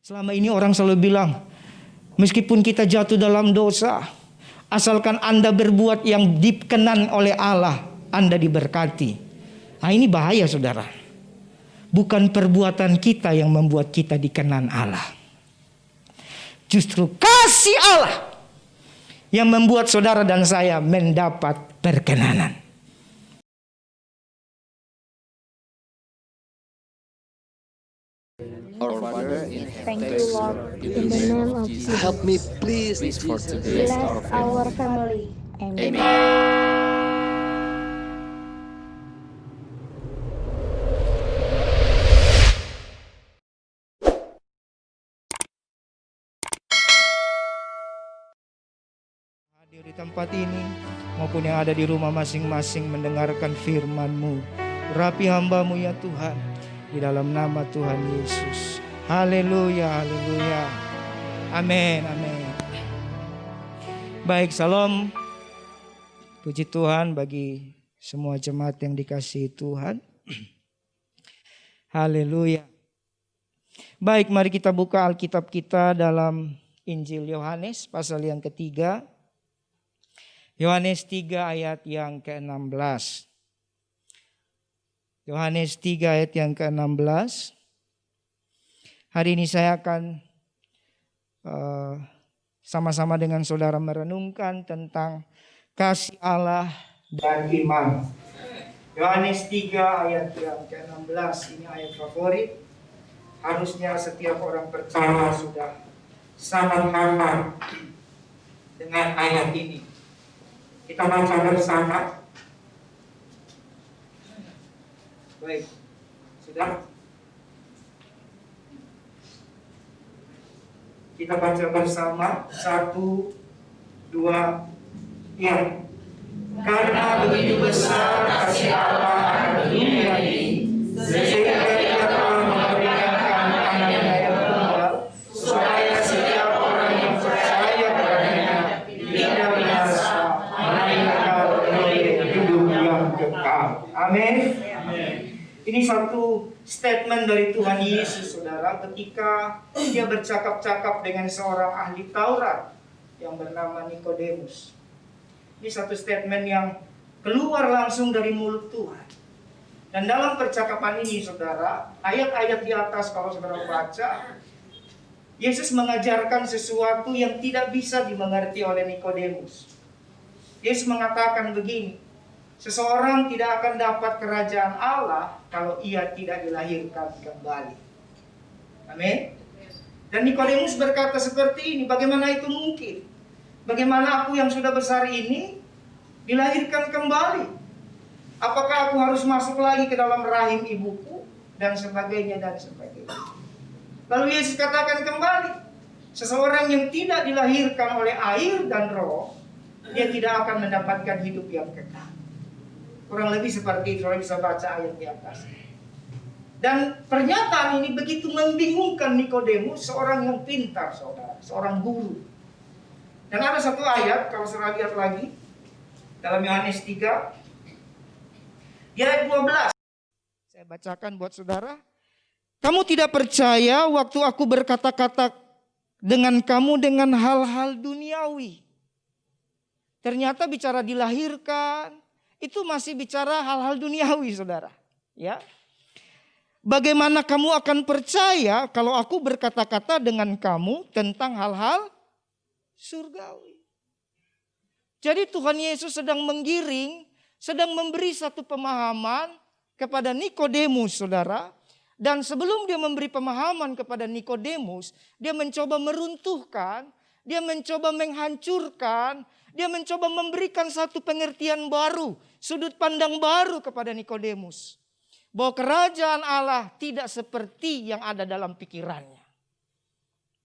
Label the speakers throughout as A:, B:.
A: Selama ini orang selalu bilang, meskipun kita jatuh dalam dosa, asalkan Anda berbuat yang dikenan oleh Allah, Anda diberkati. Nah, ini bahaya, saudara. Bukan perbuatan kita yang membuat kita dikenan Allah. Justru kasih Allah yang membuat saudara dan saya mendapat perkenanan.
B: Our Father in
C: Thank
B: heaven,
C: you, Lord, in the name of Jesus.
B: help me please for today.
C: Bless our family. Amen.
A: Hadir di tempat ini maupun yang ada di rumah masing-masing mendengarkan firman-Mu. Urapi hamba-Mu ya Tuhan, di dalam nama Tuhan Yesus. Haleluya, haleluya. Amin, amin. Baik, salam. Puji Tuhan bagi semua jemaat yang dikasihi Tuhan. Haleluya. Baik, mari kita buka Alkitab kita dalam Injil Yohanes pasal yang ketiga. Yohanes 3 ayat yang ke-16. Yohanes 3 ayat yang ke-16. Hari ini saya akan sama-sama dengan saudara merenungkan tentang kasih Allah dan iman. Yohanes 3 ayat yang ke-16, ini ayat favorit. Harusnya setiap orang percaya sudah sangat hafal dengan ayat ini. Kita baca bersama. Baik, sudah. Kita baca bersama. 1, 2, ya. Karena begitu besar kasih Allah akan dunia ini, sehingga Dia telah memberikan anaknya yang tunggal, supaya setiap orang yang percaya padanya tidak binasa, melainkan memperoleh hidup yang kekal. Amin. Ini satu statement dari Tuhan Yesus, saudara, ketika Dia bercakap-cakap dengan seorang ahli Taurat yang bernama Nikodemus. Ini satu statement yang keluar langsung dari mulut Tuhan. Dan dalam percakapan ini, saudara, ayat-ayat di atas kalau saudara baca, Yesus mengajarkan sesuatu yang tidak bisa dimengerti oleh Nikodemus. Yesus mengatakan begini, seseorang tidak akan dapat kerajaan Allah kalau ia tidak dilahirkan kembali. Amin. Dan Nikodemus berkata seperti ini, bagaimana itu mungkin? Bagaimana aku yang sudah besar ini dilahirkan kembali? Apakah aku harus masuk lagi ke dalam rahim ibuku? Dan sebagainya, dan sebagainya. Lalu Yesus katakan kembali, seseorang yang tidak dilahirkan oleh air dan roh, dia tidak akan mendapatkan hidup yang kekal. Kurang lebih seperti itu, saudara bisa baca ayat di atas. Dan pernyataan ini begitu membingungkan Nikodemus, seorang yang pintar, saudara, seorang guru. Dan ada satu ayat, kalau saudara lihat lagi, dalam Yohanes 3, di ayat 12. Saya bacakan buat saudara. Kamu tidak percaya waktu aku berkata-kata dengan kamu dengan hal-hal duniawi. Ternyata bicara dilahirkan, itu masih bicara hal-hal duniawi, saudara. Ya. Bagaimana kamu akan percaya kalau aku berkata-kata dengan kamu tentang hal-hal surgawi? Jadi Tuhan Yesus sedang menggiring, sedang memberi satu pemahaman kepada Nikodemus, saudara. Dan sebelum dia memberi pemahaman kepada Nikodemus, dia mencoba meruntuhkan, dia mencoba menghancurkan, dia mencoba memberikan satu pengertian baru, sudut pandang baru kepada Nikodemus. Bahwa kerajaan Allah tidak seperti yang ada dalam pikirannya.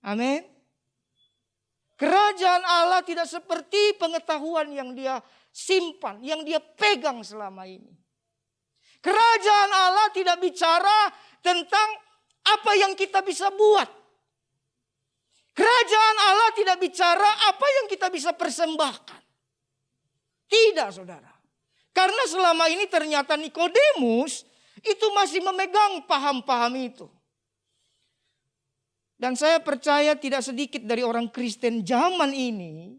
A: Amin. Kerajaan Allah tidak seperti pengetahuan yang dia simpan, yang dia pegang selama ini. Kerajaan Allah tidak bicara tentang apa yang kita bisa buat. Kerajaan Allah tidak bicara apa yang kita bisa persembahkan. Tidak, saudara. Karena selama ini ternyata Nikodemus itu masih memegang paham-paham itu. Dan saya percaya tidak sedikit dari orang Kristen zaman ini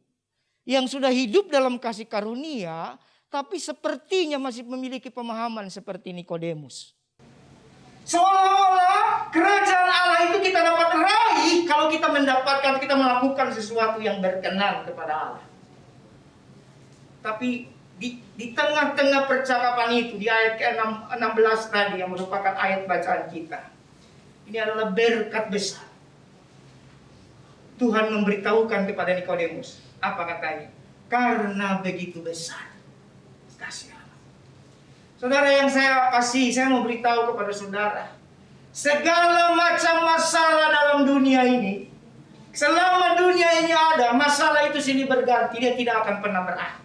A: yang sudah hidup dalam kasih karunia, tapi sepertinya masih memiliki pemahaman seperti Nikodemus. Seolah-olah kerajaan Allah itu kita dapat raih kalau kita melakukan sesuatu yang berkenan kepada Allah. Tapi di tengah-tengah percakapan itu, di ayat ke-16 tadi yang merupakan ayat bacaan kita, ini adalah berkat besar. Tuhan memberitahukan kepada Nikodemus, apa katanya? Karena begitu besar kasih Allah. Saudara yang saya kasih, saya mau beritahu kepada saudara, segala macam masalah dalam dunia ini, selama dunia ini ada, masalah itu silih berganti, dia tidak akan pernah berakhir.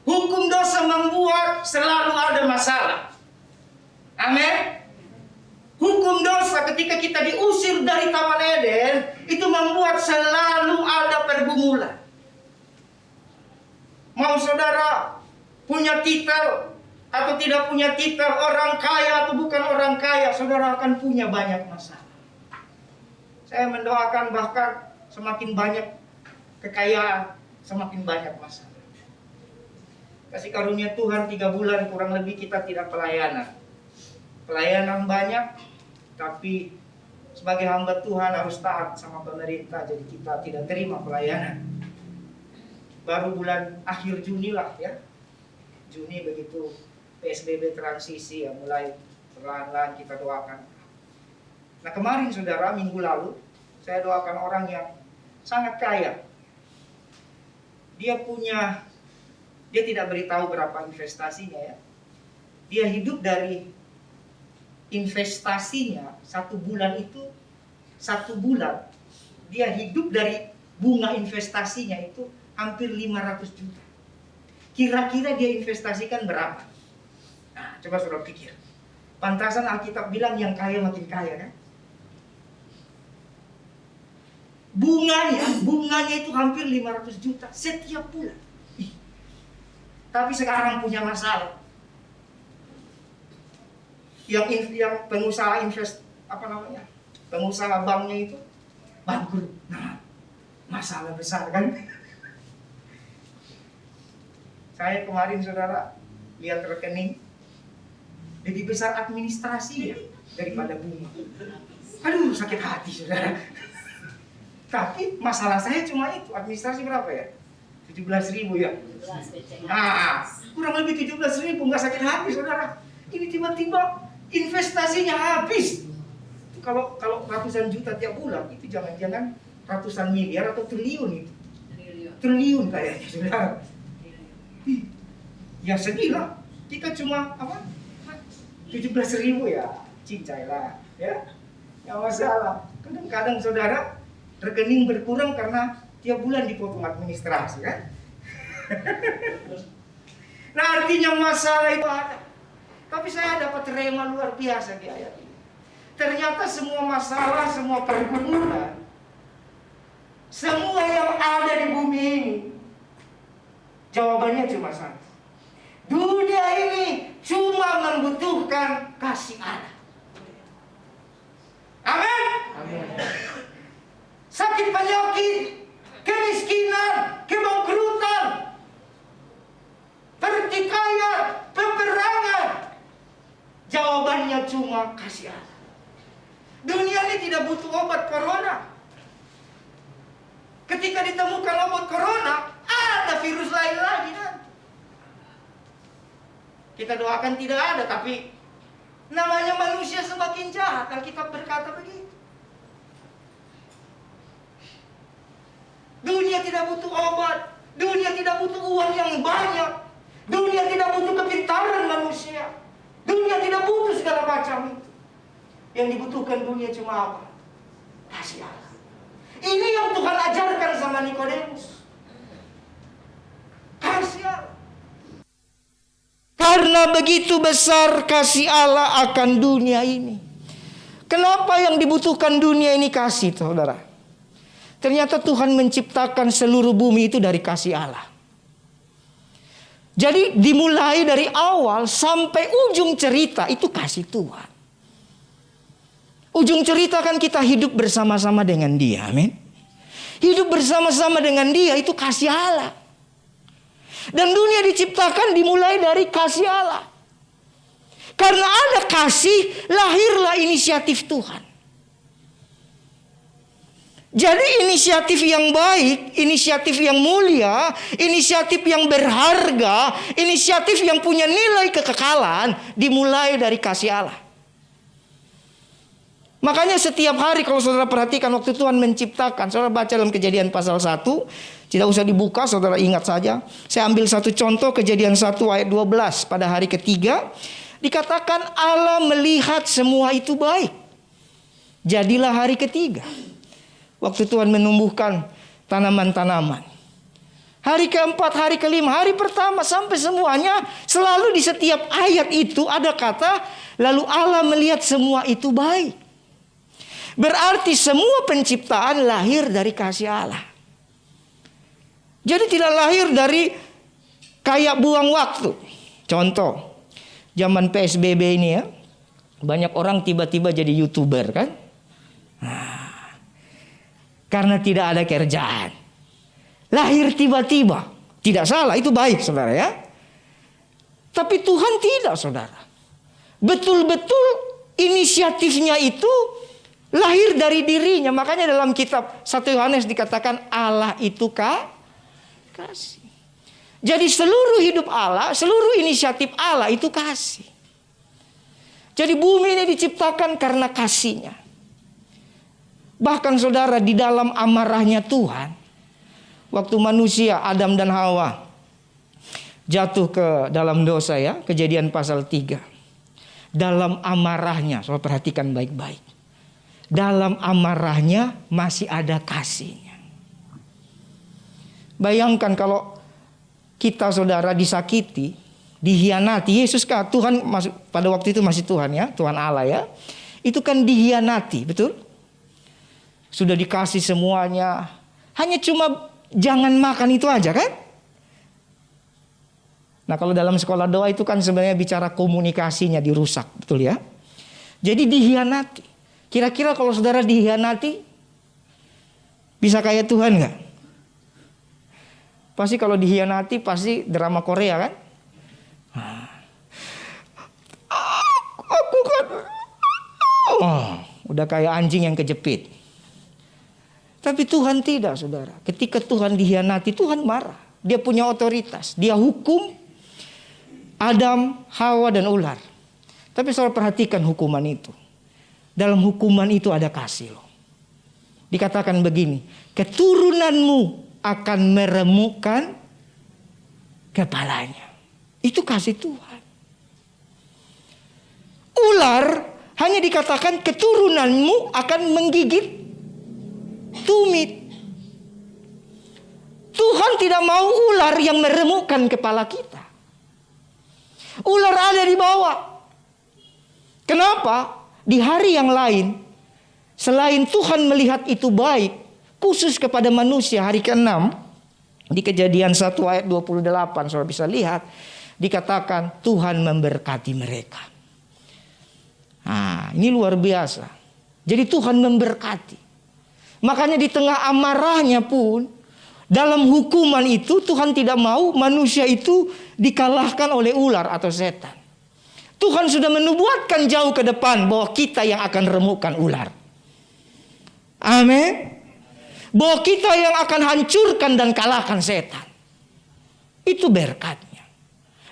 A: Hukum dosa membuat selalu ada masalah. Amin. Hukum dosa ketika kita diusir dari Taman Eden, itu membuat selalu ada pergumulan. Mau saudara punya titel atau tidak punya titel, orang kaya atau bukan orang kaya, saudara akan punya banyak masalah. Saya mendoakan bahkan semakin banyak kekayaan, semakin banyak masalah. Kasih karunia Tuhan 3 bulan kurang lebih kita tidak pelayanan. Pelayanan banyak, tapi sebagai hamba Tuhan harus taat sama pemerintah, jadi kita tidak terima pelayanan. Baru bulan akhir Juni lah ya. Juni begitu PSBB transisi ya, mulai perlahan-lahan kita doakan. Nah kemarin saudara, minggu lalu saya doakan orang yang sangat kaya. Dia tidak beritahu berapa investasinya ya. Dia hidup dari investasinya 1 bulan itu, 1 bulan dia hidup dari bunga investasinya itu hampir 500 juta. Kira-kira dia investasikan berapa? Nah, coba saudara pikir. Pantasan Alkitab bilang yang kaya makin kaya kan? Bunganya itu hampir 500 juta setiap bulan. Tapi sekarang punya masalah. Yang pengusaha pengusaha banknya itu bangkrut. Nah, masalah besar kan? Saya kemarin saudara lihat rekening, lebih besar administrasi daripada bunga. Aduh, sakit hati saudara. Tapi masalah saya cuma itu, administrasi berapa ya? 17.000 ya. Nah, kurang lebih 17.000, nggak sakit hati saudara. Ini tiba-tiba investasinya habis. Kalau ratusan juta tiap bulan, itu jangan-jangan ratusan miliar atau triliun itu. Triliun kayaknya saudara. Ya sedih lah. Kita cuma 17.000 ya, cincai lah ya. Nggak masalah. Kadang-kadang saudara rekening berkurang karena tiap bulan dipotong administrasi kan. Nah artinya masalah itu ada. Tapi saya dapat rema luar biasa di ayat ini. Ternyata semua masalah, semua pergumulan, semua yang ada di bumi ini, jawabannya cuma satu. Dunia ini cuma membutuhkan kasih Allah. Amin. Sakit penyakit, kemiskinan, kebangkrutan, pertikaian, peperangan, jawabannya cuma kasih Allah. Dunia ini tidak butuh obat corona. Ketika ditemukan obat corona, ada virus lain lagi kan? Kita doakan tidak ada, tapi namanya manusia semakin jahat. Alkitab berkata begitu. Dunia tidak butuh obat, dunia tidak butuh uang yang banyak, dunia tidak butuh kepintaran manusia, dunia tidak butuh segala macam itu. Yang dibutuhkan dunia cuma apa? Kasih Allah. Ini yang Tuhan ajarkan sama Nikodemus. Kasih Allah. Karena begitu besar kasih Allah akan dunia ini. Kenapa yang dibutuhkan dunia ini kasih, saudara? Ternyata Tuhan menciptakan seluruh bumi itu dari kasih Allah. Jadi dimulai dari awal sampai ujung cerita itu kasih Tuhan. Ujung cerita kan kita hidup bersama-sama dengan Dia. Amin. Hidup bersama-sama dengan Dia itu kasih Allah. Dan dunia diciptakan dimulai dari kasih Allah. Karena ada kasih, lahirlah inisiatif Tuhan. Jadi inisiatif yang baik, inisiatif yang mulia, inisiatif yang berharga, inisiatif yang punya nilai kekekalan dimulai dari kasih Allah. Makanya setiap hari kalau saudara perhatikan waktu Tuhan menciptakan, saudara baca dalam Kejadian pasal 1, tidak usah dibuka, saudara ingat saja. Saya ambil satu contoh, Kejadian 1 ayat 12 pada hari ketiga. Dikatakan Allah melihat semua itu baik. Jadilah hari ketiga. Waktu Tuhan menumbuhkan tanaman-tanaman. Hari keempat, hari kelima, hari pertama sampai semuanya. Selalu di setiap ayat itu ada kata, lalu Allah melihat semua itu baik. Berarti semua penciptaan lahir dari kasih Allah. Jadi tidak lahir dari kayak buang waktu. Contoh, zaman PSBB ini ya, banyak orang tiba-tiba jadi YouTuber kan. Karena tidak ada kerjaan. Lahir tiba-tiba. Tidak salah, itu baik saudara ya. Tapi Tuhan tidak saudara. Betul-betul inisiatifnya itu lahir dari dirinya. Makanya dalam kitab 1 Yohanes dikatakan Allah itu kasih. Jadi seluruh hidup Allah, seluruh inisiatif Allah itu kasih. Jadi bumi ini diciptakan karena kasihnya. Bahkan saudara di dalam amarahnya Tuhan, waktu manusia Adam dan Hawa jatuh ke dalam dosa ya, Kejadian pasal 3. Dalam amarahnya, saudara perhatikan baik-baik. Dalam amarahnya masih ada kasihnya. Bayangkan kalau kita saudara disakiti, dihianati. Yesus kan Tuhan pada waktu itu masih Tuhan ya, Tuhan Allah ya. Itu kan dihianati, betul? Sudah dikasih semuanya. Hanya cuma jangan makan itu aja kan? Nah kalau dalam sekolah doa itu kan sebenarnya bicara komunikasinya dirusak, betul ya? Jadi dihianati. Kira-kira kalau saudara dihianati, bisa kayak Tuhan gak? Pasti kalau dihianati pasti drama Korea kan? Aku kan udah kayak anjing yang kejepit. Tapi Tuhan tidak saudara. Ketika Tuhan dihianati, Tuhan marah. Dia punya otoritas. Dia hukum Adam, Hawa dan ular. Tapi saudara perhatikan hukuman itu. Dalam hukuman itu ada kasih loh. Dikatakan begini, keturunanmu akan meremukkan kepalanya. Itu kasih Tuhan. Ular hanya dikatakan keturunanmu akan menggigit tumit. Tuhan tidak mau ular yang meremukkan kepala kita. Ular ada di bawah. Kenapa? Di hari yang lain, selain Tuhan melihat itu baik, khusus kepada manusia hari ke-6, di Kejadian 1 ayat 28, saudara bisa lihat, dikatakan Tuhan memberkati mereka. Nah, ini luar biasa. Jadi Tuhan memberkati. Makanya di tengah amarahnya pun, dalam hukuman itu Tuhan tidak mau manusia itu dikalahkan oleh ular atau setan. Tuhan sudah menubuatkan jauh ke depan bahwa kita yang akan remukkan ular. Amin. Bahwa kita yang akan hancurkan dan kalahkan setan. Itu berkatnya.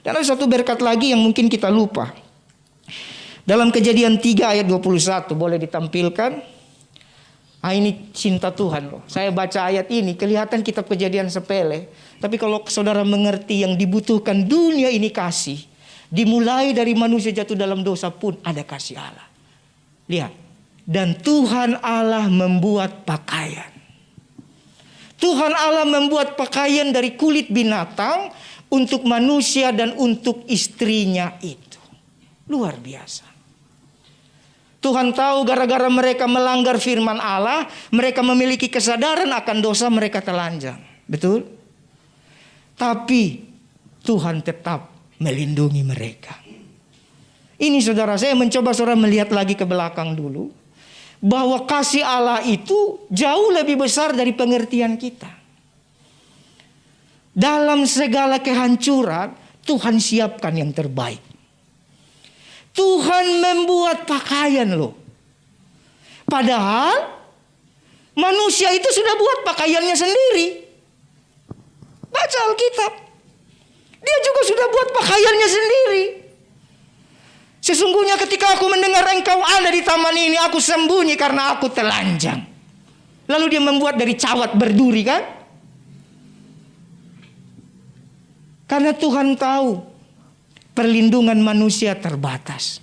A: Dan ada satu berkat lagi yang mungkin kita lupa. Dalam Kejadian 3 ayat 21 boleh ditampilkan. Ini cinta Tuhan loh. Saya baca ayat ini kelihatan kitab Kejadian sepele. Tapi kalau saudara mengerti yang dibutuhkan dunia ini kasih. Dimulai dari manusia jatuh dalam dosa pun ada kasih Allah. Lihat. Dan Tuhan Allah membuat pakaian. Tuhan Allah membuat pakaian dari kulit binatang untuk manusia dan untuk istrinya itu. Luar biasa. Tuhan tahu gara-gara mereka melanggar firman Allah, mereka memiliki kesadaran akan dosa, mereka telanjang. Betul? Tapi Tuhan tetap melindungi mereka. Ini saudara, saya mencoba saudara melihat lagi ke belakang dulu. bahwa kasih Allah itu jauh lebih besar dari pengertian kita. Dalam segala kehancuran, Tuhan siapkan yang terbaik. Tuhan membuat pakaian loh. Padahal manusia itu sudah buat pakaiannya sendiri. Baca Alkitab. Dia juga sudah buat pakaiannya sendiri. Sesungguhnya ketika aku mendengar engkau ada di taman ini, aku sembunyi karena aku telanjang. Lalu dia membuat dari cawat berduri kan? Karena Tuhan tahu perlindungan manusia terbatas.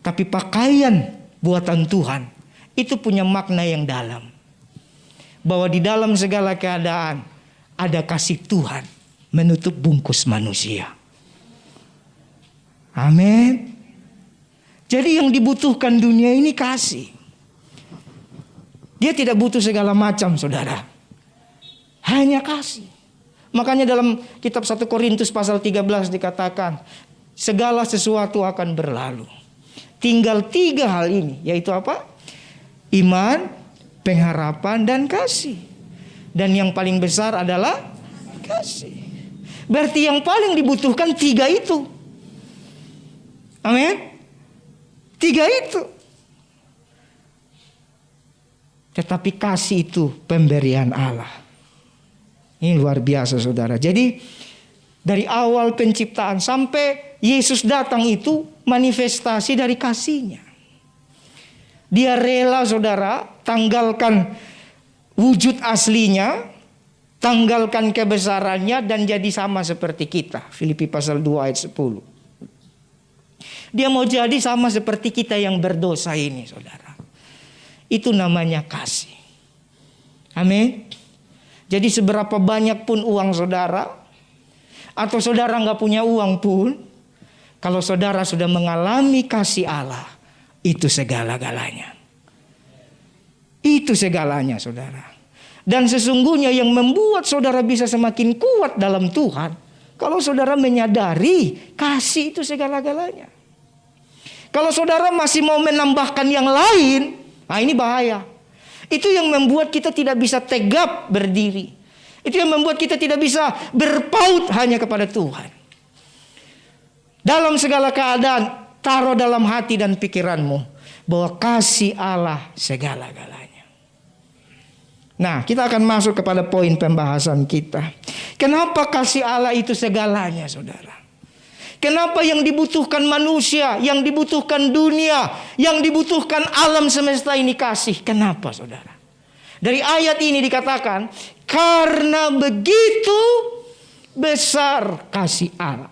A: Tapi pakaian buatan Tuhan itu punya makna yang dalam. Bahwa di dalam segala keadaan ada kasih Tuhan menutup bungkus manusia. Amin. Jadi yang dibutuhkan dunia ini kasih. Dia tidak butuh segala macam, saudara. Hanya kasih. Makanya dalam kitab 1 Korintus pasal 13 dikatakan, segala sesuatu akan berlalu. Tinggal 3 hal ini, yaitu apa? Iman, pengharapan, dan kasih. Dan yang paling besar adalah kasih. Berarti yang paling dibutuhkan 3 itu. Amin. 3 itu. Tetapi kasih itu pemberian Allah. Ini luar biasa, saudara. Jadi dari awal penciptaan sampai Yesus datang itu manifestasi dari kasihnya. Dia rela, saudara, tanggalkan wujud aslinya, tanggalkan kebesarannya dan jadi sama seperti kita. Filipi pasal 2 ayat 10. Dia mau jadi sama seperti kita yang berdosa ini, saudara. Itu namanya kasih. Amin. Jadi seberapa banyak pun uang saudara, atau saudara nggak punya uang pun, kalau saudara sudah mengalami kasih Allah, itu segala-galanya. Itu segalanya, saudara. Dan sesungguhnya yang membuat saudara bisa semakin kuat dalam Tuhan, kalau saudara menyadari kasih itu segala-galanya. Kalau saudara masih mau menambahkan yang lain, nah ini bahaya. Itu yang membuat kita tidak bisa tegap berdiri. Itu yang membuat kita tidak bisa berpaut hanya kepada Tuhan. Dalam segala keadaan, taruh dalam hati dan pikiranmu bahwa kasih Allah segala-galanya. Nah, kita akan masuk kepada poin pembahasan kita. Kenapa kasih Allah itu segalanya, saudara? Kenapa yang dibutuhkan manusia, yang dibutuhkan dunia, yang dibutuhkan alam semesta ini kasih? Kenapa, saudara? Dari ayat ini dikatakan, karena begitu besar kasih Allah,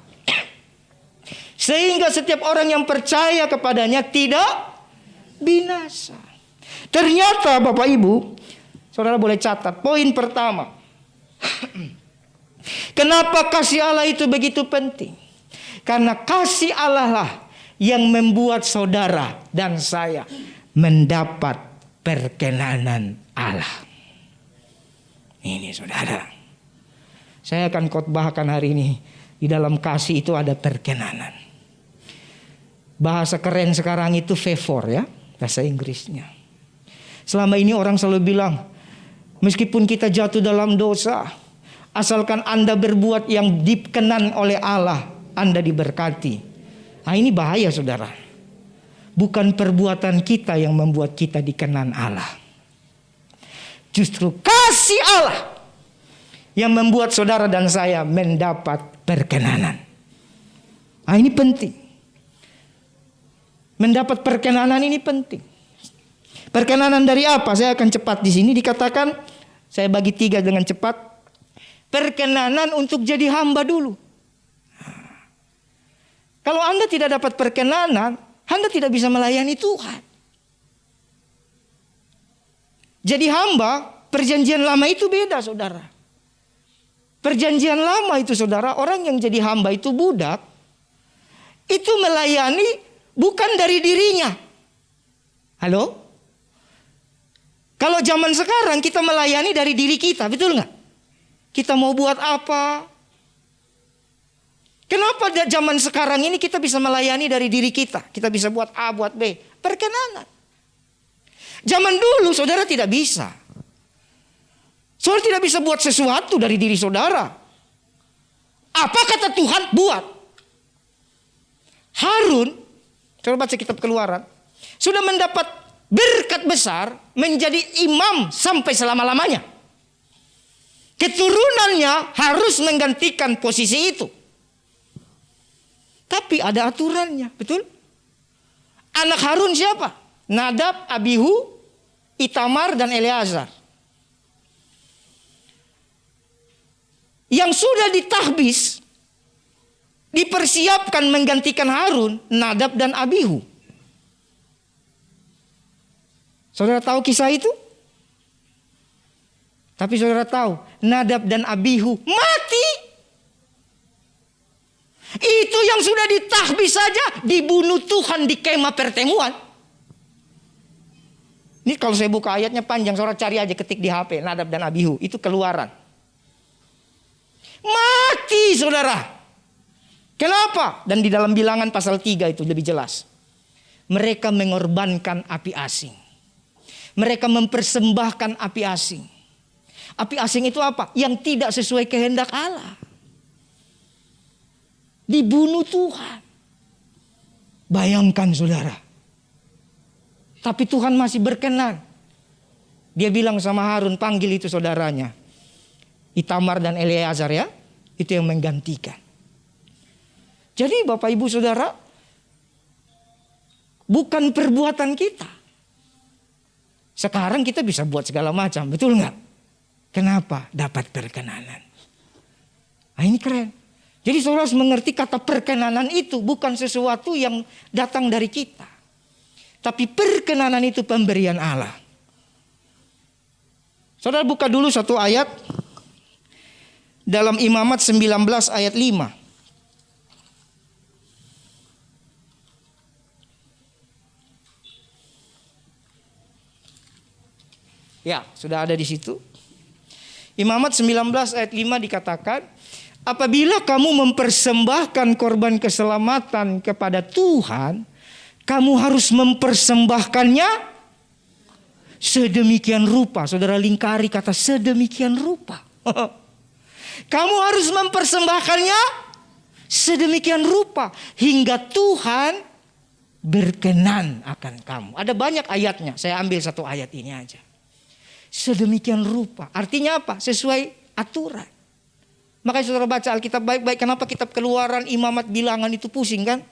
A: sehingga setiap orang yang percaya kepadanya tidak binasa. Ternyata Bapak Ibu, saudara boleh catat, poin pertama. Kenapa kasih Allah itu begitu penting? Karena kasih Allah lah yang membuat saudara dan saya mendapat perkenanan Allah. Ini saudara. Saya akan khotbahkan hari ini. Di dalam kasih itu ada perkenanan. Bahasa keren sekarang itu favor ya. Bahasa Inggrisnya. Selama ini orang selalu bilang, meskipun kita jatuh dalam dosa, asalkan Anda berbuat yang dikenan oleh Allah, Anda diberkati. Nah ini bahaya, saudara. Bukan perbuatan kita yang membuat kita dikenan Allah. Justru kasih Allah yang membuat saudara dan saya mendapat perkenanan. Nah ini penting. Mendapat perkenanan ini penting. Perkenanan dari apa? Saya akan cepat di sini dikatakan. Saya bagi 3 dengan cepat. Perkenanan untuk jadi hamba dulu. Kalau Anda tidak dapat perkenanan, Anda tidak bisa melayani Tuhan. Jadi hamba, perjanjian lama itu beda, saudara. Perjanjian lama itu, saudara, orang yang jadi hamba itu budak, itu melayani bukan dari dirinya. Halo? Kalau zaman sekarang kita melayani dari diri kita, betul nggak? Kita mau buat apa? Kenapa zaman sekarang ini kita bisa melayani dari diri kita? Kita bisa buat A, buat B. Perkenanan. Zaman dulu saudara tidak bisa. Saudara tidak bisa buat sesuatu dari diri saudara. Apa kata Tuhan? Buat. Harun, coba baca kitab Keluaran, sudah mendapat berkat besar menjadi imam sampai selama-lamanya. Keturunannya harus menggantikan posisi itu. Tapi ada aturannya, betul? Anak Harun siapa? Nadab, Abihu, Itamar, dan Eleazar. Yang sudah ditahbis, dipersiapkan menggantikan Harun, Nadab dan Abihu. Saudara tahu kisah itu? Tapi saudara tahu, Nadab dan Abihu mati. Itu yang sudah ditahbis saja dibunuh Tuhan di kemah pertemuan. Ini kalau saya buka ayatnya panjang, saudara cari aja, ketik di HP, Nadab dan Abihu, itu Keluaran. Mati saudara. Kenapa? Dan di dalam Bilangan pasal 3 itu lebih jelas. Mereka mengorbankan api asing. Mereka mempersembahkan api asing. Api asing itu apa? Yang tidak sesuai kehendak Allah. Dibunuh Tuhan. Bayangkan saudara. Tapi Tuhan masih berkenan. Dia bilang sama Harun, panggil itu saudaranya. Itamar dan Eleazar ya. Itu yang menggantikan. Jadi Bapak Ibu Saudara, bukan perbuatan kita. Sekarang kita bisa buat segala macam, betul nggak? Kenapa? Dapat perkenanan. Nah ini keren. Jadi saudara harus mengerti kata perkenanan itu bukan sesuatu yang datang dari kita. Tapi perkenanan itu pemberian Allah. Saudara buka dulu satu ayat. Dalam Imamat 19 ayat 5. Ya, sudah ada di situ. Imamat 19 ayat 5 dikatakan, apabila kamu mempersembahkan korban keselamatan kepada Tuhan, kamu harus mempersembahkannya sedemikian rupa. Saudara lingkari kata sedemikian rupa. Kamu harus mempersembahkannya sedemikian rupa hingga Tuhan berkenan akan kamu. Ada banyak ayatnya, saya ambil satu ayat ini aja. Sedemikian rupa. Artinya apa? Sesuai aturan. Makanya saudara baca Alkitab baik-baik. Kenapa kitab Keluaran, Imamat, Bilangan itu pusing kan?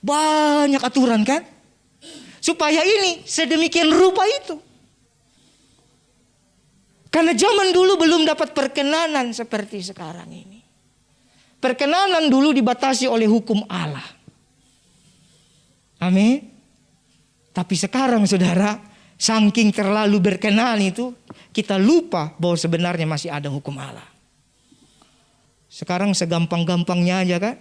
A: Banyak aturan kan? Supaya ini sedemikian rupa itu. Karena zaman dulu belum dapat perkenanan seperti sekarang ini. Perkenanan dulu dibatasi oleh hukum Allah. Amin. Tapi sekarang saudara, saking terlalu berkenan itu, kita lupa bahwa sebenarnya masih ada hukum Allah. Sekarang segampang-gampangnya aja kan.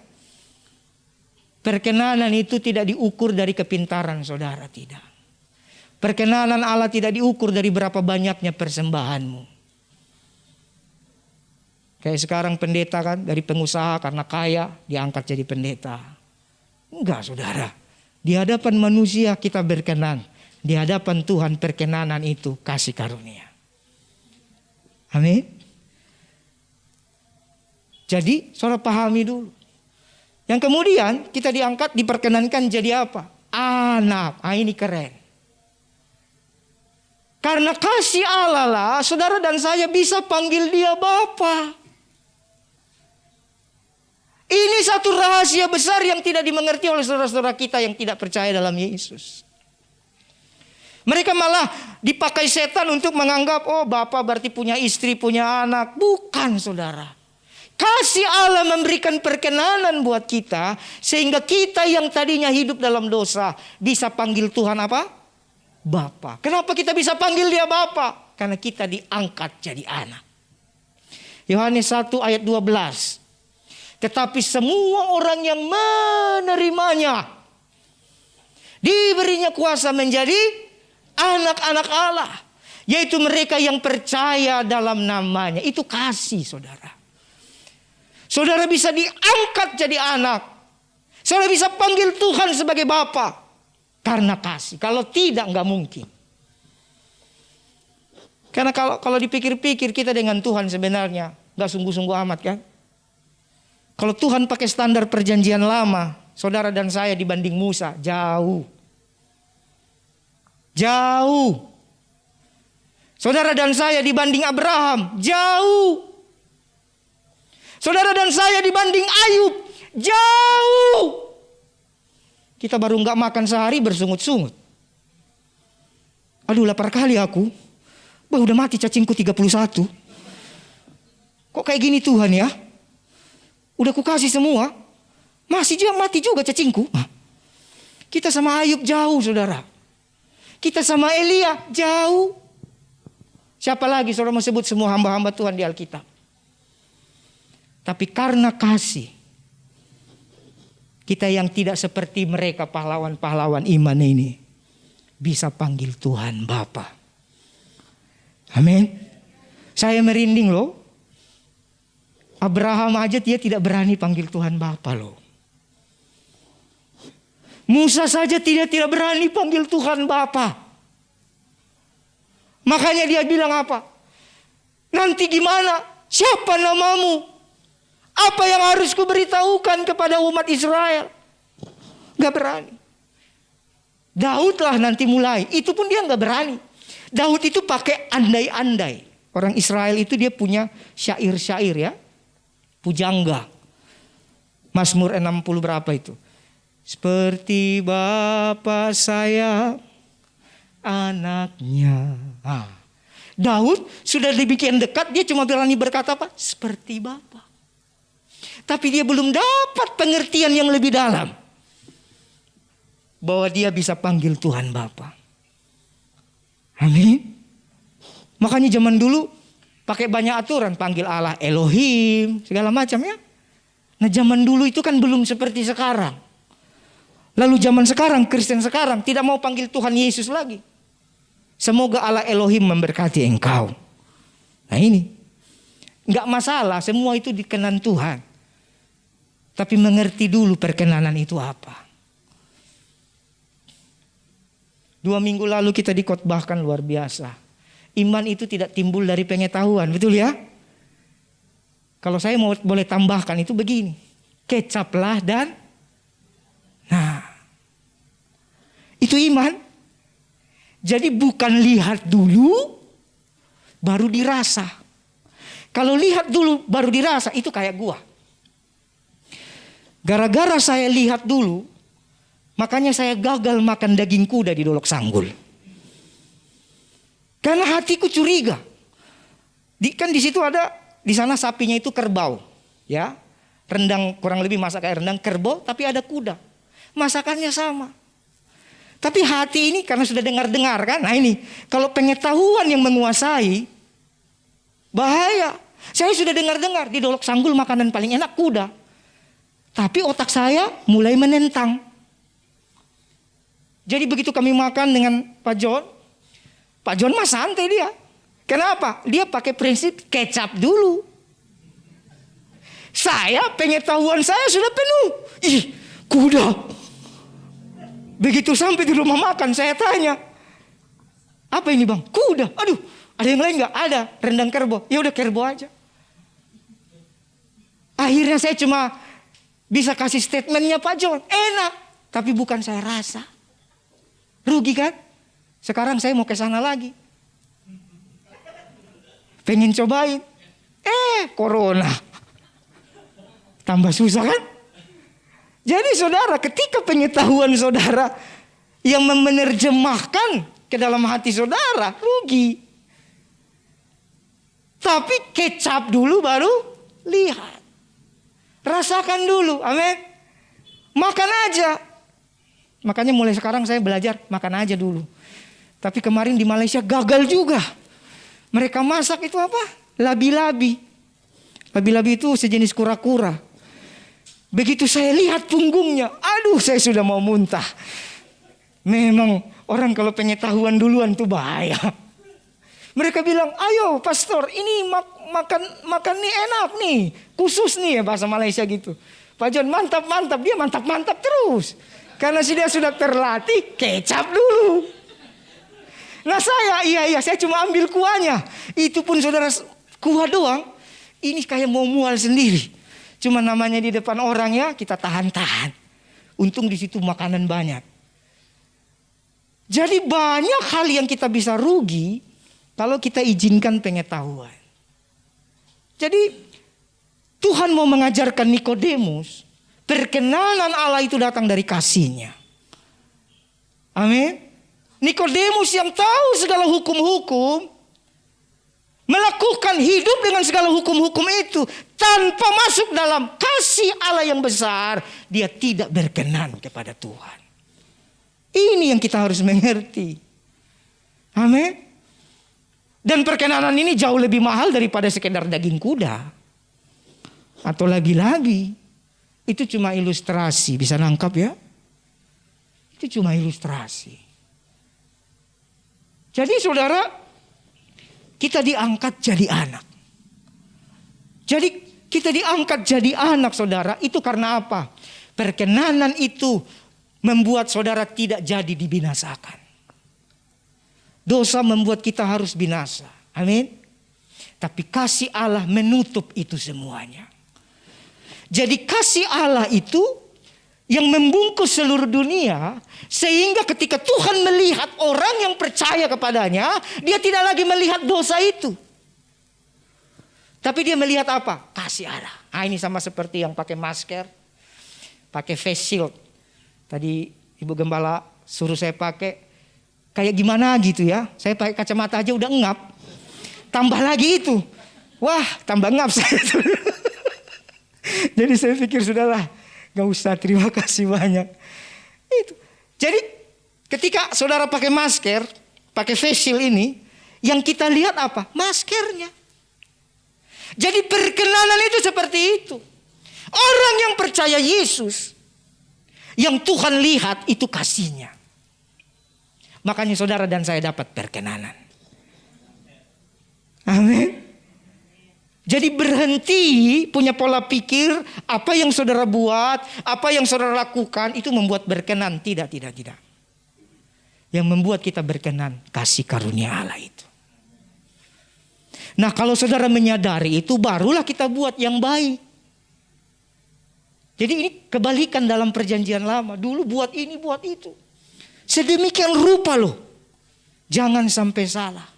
A: Perkenanan itu tidak diukur dari kepintaran saudara, tidak. Perkenanan Allah tidak diukur dari berapa banyaknya persembahanmu. Kayak sekarang pendeta kan, dari pengusaha karena kaya diangkat jadi pendeta. Enggak saudara. Di hadapan manusia kita berkenan. Di hadapan Tuhan perkenanan itu kasih karunia. Amin. Jadi saudara pahami dulu. Yang kemudian kita diangkat, diperkenankan jadi apa? Anak. Ah, ini keren. Karena kasih Allah lah, saudara dan saya bisa panggil dia Bapa. Ini satu rahasia besar yang tidak dimengerti oleh saudara-saudara kita yang tidak percaya dalam Yesus. Mereka malah dipakai setan untuk menganggap, oh Bapa berarti punya istri, punya anak. Bukan saudara. Kasih Allah memberikan perkenanan buat kita, sehingga kita yang tadinya hidup dalam dosa bisa panggil Tuhan apa? Bapa. Kenapa kita bisa panggil dia Bapa? Karena kita diangkat jadi anak. Yohanes 1 ayat 12. Tetapi semua orang yang menerimanya diberinya kuasa menjadi anak-anak Allah. Yaitu mereka yang percaya dalam namanya. Itu kasih saudara. Saudara bisa diangkat jadi anak. Saudara bisa panggil Tuhan sebagai Bapa. Karena kasih. Kalau tidak, nggak mungkin. Karena kalau dipikir-pikir kita dengan Tuhan sebenarnya gak sungguh-sungguh amat kan. Kalau Tuhan pakai standar perjanjian lama, saudara dan saya dibanding Musa jauh. Jauh. Saudara dan saya dibanding Abraham jauh. Saudara dan saya dibanding Ayub jauh. Kita baru gak makan sehari bersungut-sungut. Aduh lapar kali aku. Wah udah mati cacingku 31. Kok kayak gini Tuhan ya? Udah kukasih semua. Masih juga mati juga cacingku. Kita sama Ayub jauh saudara. Kita sama Elia jauh. Siapa lagi saudara mau sebut semua hamba-hamba Tuhan di Alkitab. Tapi karena kasih. Kita yang tidak seperti mereka pahlawan-pahlawan iman ini. Bisa panggil Tuhan Bapa. Amin. Saya merinding loh. Abraham aja dia tidak berani panggil Tuhan Bapa loh. Musa saja tidak berani panggil Tuhan Bapa. Makanya dia bilang apa? Nanti gimana? Siapa namamu? Apa yang harus kuberitahukan kepada umat Israel? Gak berani. Daud lah nanti mulai. Itu pun dia gak berani. Daud itu pakai andai-andai. Orang Israel itu dia punya syair-syair ya. Pujangga. Mazmur 60 berapa itu? Seperti bapa saya anaknya. Daud sudah demikian dekat dia cuma berani berkata apa? Seperti bapa. Tapi dia belum dapat pengertian yang lebih dalam. Bahwa dia bisa panggil Tuhan Bapa. Amin. Makanya zaman dulu pakai banyak aturan. Panggil Allah Elohim. Segala macam ya. Nah zaman dulu itu kan belum seperti sekarang. Lalu zaman sekarang, Kristen sekarang tidak mau panggil Tuhan Yesus lagi. Semoga Allah Elohim memberkati engkau. Nah ini. Enggak masalah, semua itu dikenan Tuhan. Tapi mengerti dulu perkenanan itu apa. 2 minggu lalu kita dikhotbahkan luar biasa. Iman itu tidak timbul dari pengetahuan, betul ya? Kalau saya mau boleh tambahkan itu begini. Kecaplah dan itu iman. Jadi bukan lihat dulu baru dirasa. Kalau lihat dulu baru dirasa itu kayak gua. Gara-gara saya lihat dulu, makanya saya gagal makan daging kuda di Dolok Sanggul. Karena hatiku curiga. Kan di situ ada, di sana sapinya itu kerbau, ya, rendang kurang lebih masak kayak rendang kerbau, tapi ada kuda, masakannya sama. Tapi hati ini karena sudah dengar-dengar kan, nah ini kalau pengetahuan yang menguasai, bahaya. Saya sudah dengar-dengar di Dolok Sanggul makanan paling enak kuda. Tapi otak saya mulai menentang. Jadi begitu kami makan dengan Pak John mah santai dia. Kenapa? Dia pakai prinsip kecap dulu. Saya pengetahuan saya sudah penuh. Ih, kuda. Begitu sampai di rumah makan saya tanya. Apa ini bang? Kuda. Aduh, ada yang lain nggak? Ada rendang kerbau. Ya udah kerbau aja. Akhirnya saya cuma bisa kasih statementnya Pak John. Enak. Tapi bukan saya rasa. Rugi kan? Sekarang saya mau ke sana lagi. Pengen cobain. Corona. Tambah susah kan? Jadi saudara, ketika pengetahuan saudara yang menerjemahkan ke dalam hati saudara, rugi. Tapi kecap dulu baru lihat. Rasakan dulu, amin. Makan aja. Makanya mulai sekarang saya belajar makan aja dulu. Tapi kemarin di Malaysia gagal juga. Mereka masak itu apa? Labi-labi. Labi-labi itu sejenis kura-kura. Begitu saya lihat punggungnya, aduh saya sudah mau muntah. Memang orang kalau pengetahuan duluan tuh bahaya. Mereka bilang, ayo pastor ini makan nih enak nih. Khusus nih ya bahasa Malaysia gitu. Pak John mantap-mantap, dia mantap-mantap terus. Karena dia sudah terlatih kecap dulu. Nah iya saya cuma ambil kuahnya. Itu pun saudara kuah doang. Ini kayak mau mual sendiri. Cuma namanya di depan orang ya kita tahan-tahan. Untung di situ makanan banyak. Jadi banyak hal yang kita bisa rugi kalau kita izinkan pengetahuan. Jadi Tuhan mau mengajarkan Nikodemus, perkenanan Allah itu datang dari kasih-Nya. Amin. Nikodemus yang tahu segala hukum-hukum, melakukan hidup dengan segala hukum-hukum itu tanpa masuk dalam kasih Allah yang besar, dia tidak berkenan kepada Tuhan. Ini yang kita harus mengerti. Amin. Dan perkenanan ini jauh lebih mahal daripada sekedar daging kuda. Atau lagi-lagi. Itu cuma ilustrasi. Bisa nangkap ya? Itu cuma ilustrasi. Jadi saudara, kita diangkat jadi anak. Jadi kita diangkat jadi anak saudara. Itu karena apa? Perkenanan itu membuat saudara tidak jadi dibinasakan. Dosa membuat kita harus binasa. Amin. Tapi kasih Allah menutup itu semuanya. Jadi kasih Allah itu yang membungkus seluruh dunia. Sehingga ketika Tuhan melihat orang yang percaya kepadanya, dia tidak lagi melihat dosa itu. Tapi dia melihat apa? Kasih Allah. Nah, ini sama seperti yang pakai masker, pakai face shield. Tadi Ibu Gembala suruh saya pakai. Kayak gimana gitu ya. Saya pakai kacamata aja udah ngap. Tambah lagi itu. Wah, tambah ngap saya. Jadi saya pikir sudahlah, gak usah, terima kasih banyak. Itu. Jadi ketika saudara pakai masker, pakai face shield ini, yang kita lihat apa? Maskernya. Jadi perkenanan itu seperti itu. Orang yang percaya Yesus, yang Tuhan lihat itu kasih-Nya. Makanya saudara dan saya dapat perkenanan. Amin. Jadi berhenti punya pola pikir apa yang saudara buat, apa yang saudara lakukan itu membuat berkenan. Tidak. Yang membuat kita berkenan kasih karunia Allah itu. Nah kalau saudara menyadari itu barulah kita buat yang baik. Jadi ini kebalikan dalam perjanjian lama. Dulu buat ini buat itu. Sedemikian rupa loh. Jangan sampai salah.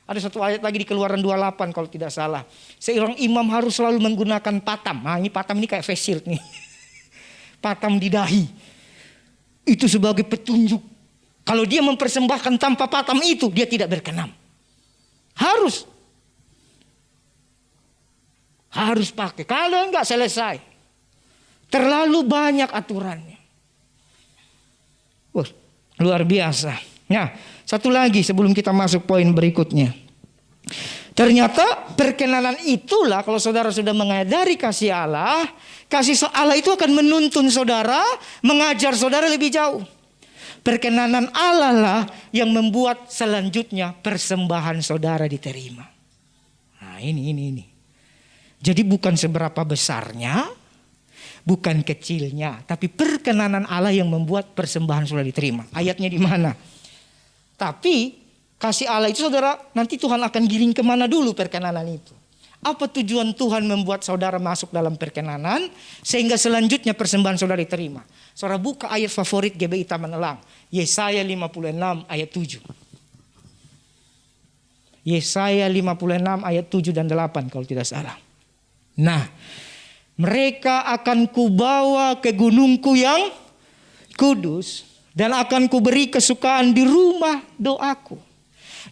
A: Ada satu ayat lagi di Keluaran 28 kalau tidak salah. Seorang imam harus selalu menggunakan patam. Nah ini patam ini kayak face shield nih. Patam di dahi. Itu sebagai petunjuk. Kalau dia mempersembahkan tanpa patam itu, dia tidak berkenan. Harus pakai. Kalau enggak selesai. Terlalu banyak aturannya. Wah, luar biasa. Nah, satu lagi sebelum kita masuk poin berikutnya. Ternyata perkenanan itulah kalau saudara sudah menyadari kasih Allah itu akan menuntun saudara, mengajar saudara lebih jauh. Perkenanan Allah lah yang membuat selanjutnya persembahan saudara diterima. Nah, ini. Jadi bukan seberapa besarnya, bukan kecilnya, tapi perkenanan Allah yang membuat persembahan saudara diterima. Ayatnya di mana? Tapi kasih Allah itu saudara, nanti Tuhan akan giring kemana dulu perkenanan itu. Apa tujuan Tuhan membuat saudara masuk dalam perkenanan sehingga selanjutnya persembahan saudara diterima? Saudara buka ayat favorit GBI Taman Elang. Yesaya 56 ayat 7. Yesaya 56 ayat 7 dan 8 kalau tidak salah. Nah, mereka akan kubawa ke gunungku yang kudus dan akan kuberi kesukaan di rumah doaku.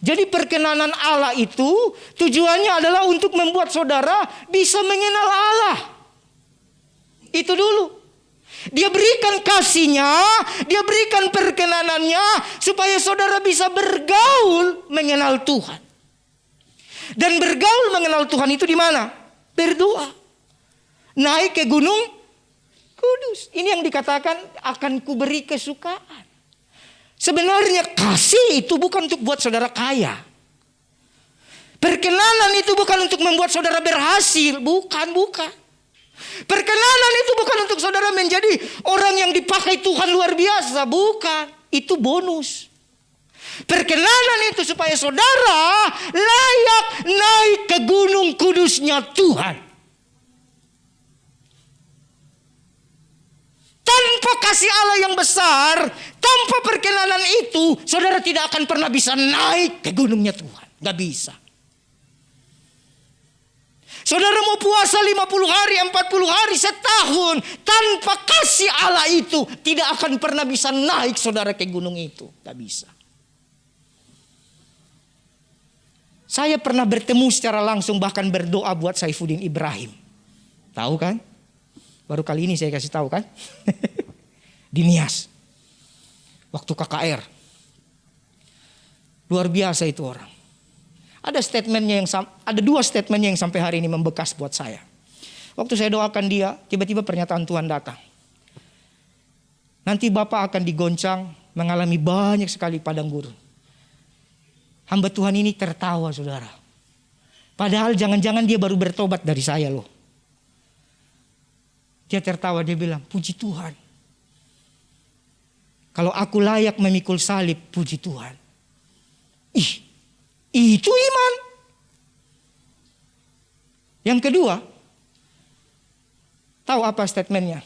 A: Jadi perkenanan Allah itu tujuannya adalah untuk membuat saudara bisa mengenal Allah. Itu dulu. Dia berikan kasih-Nya, dia berikan perkenanannya supaya saudara bisa bergaul mengenal Tuhan. Dan bergaul mengenal Tuhan itu di mana? Berdoa. Naik ke gunung kudus. Ini yang dikatakan akan kuberi kesukaan. Sebenarnya kasih itu bukan untuk buat saudara kaya. Perkenanan itu bukan untuk membuat saudara berhasil. Bukan. Perkenanan itu bukan untuk saudara menjadi orang yang dipakai Tuhan luar biasa. Bukan. Itu bonus.
D: Perkenanan itu supaya saudara layak naik ke gunung kudusnya Tuhan. Tanpa kasih Allah yang besar, tanpa perkenanan itu, saudara tidak akan pernah bisa naik ke gunungnya Tuhan. Gak bisa. Saudara mau puasa 50 hari, 40 hari, setahun. Tanpa kasih Allah itu, tidak akan pernah bisa naik saudara ke gunung itu. Gak bisa. Saya pernah bertemu secara langsung, bahkan berdoa buat Saifuddin Ibrahim. Tahu kan? Baru kali ini saya kasih tahu kan. Di Nias. Waktu KKR. Luar biasa itu orang. Ada dua statementnya yang sampai hari ini membekas buat saya. Waktu saya doakan dia, tiba-tiba pernyataan Tuhan datang. Nanti Bapak akan digoncang, mengalami banyak sekali padang gurun. Hamba Tuhan ini tertawa saudara. Padahal jangan-jangan dia baru bertobat dari saya loh. Dia tertawa, dia bilang, puji Tuhan. Kalau aku layak memikul salib, puji Tuhan. Itu iman. Yang kedua, tahu apa statementnya?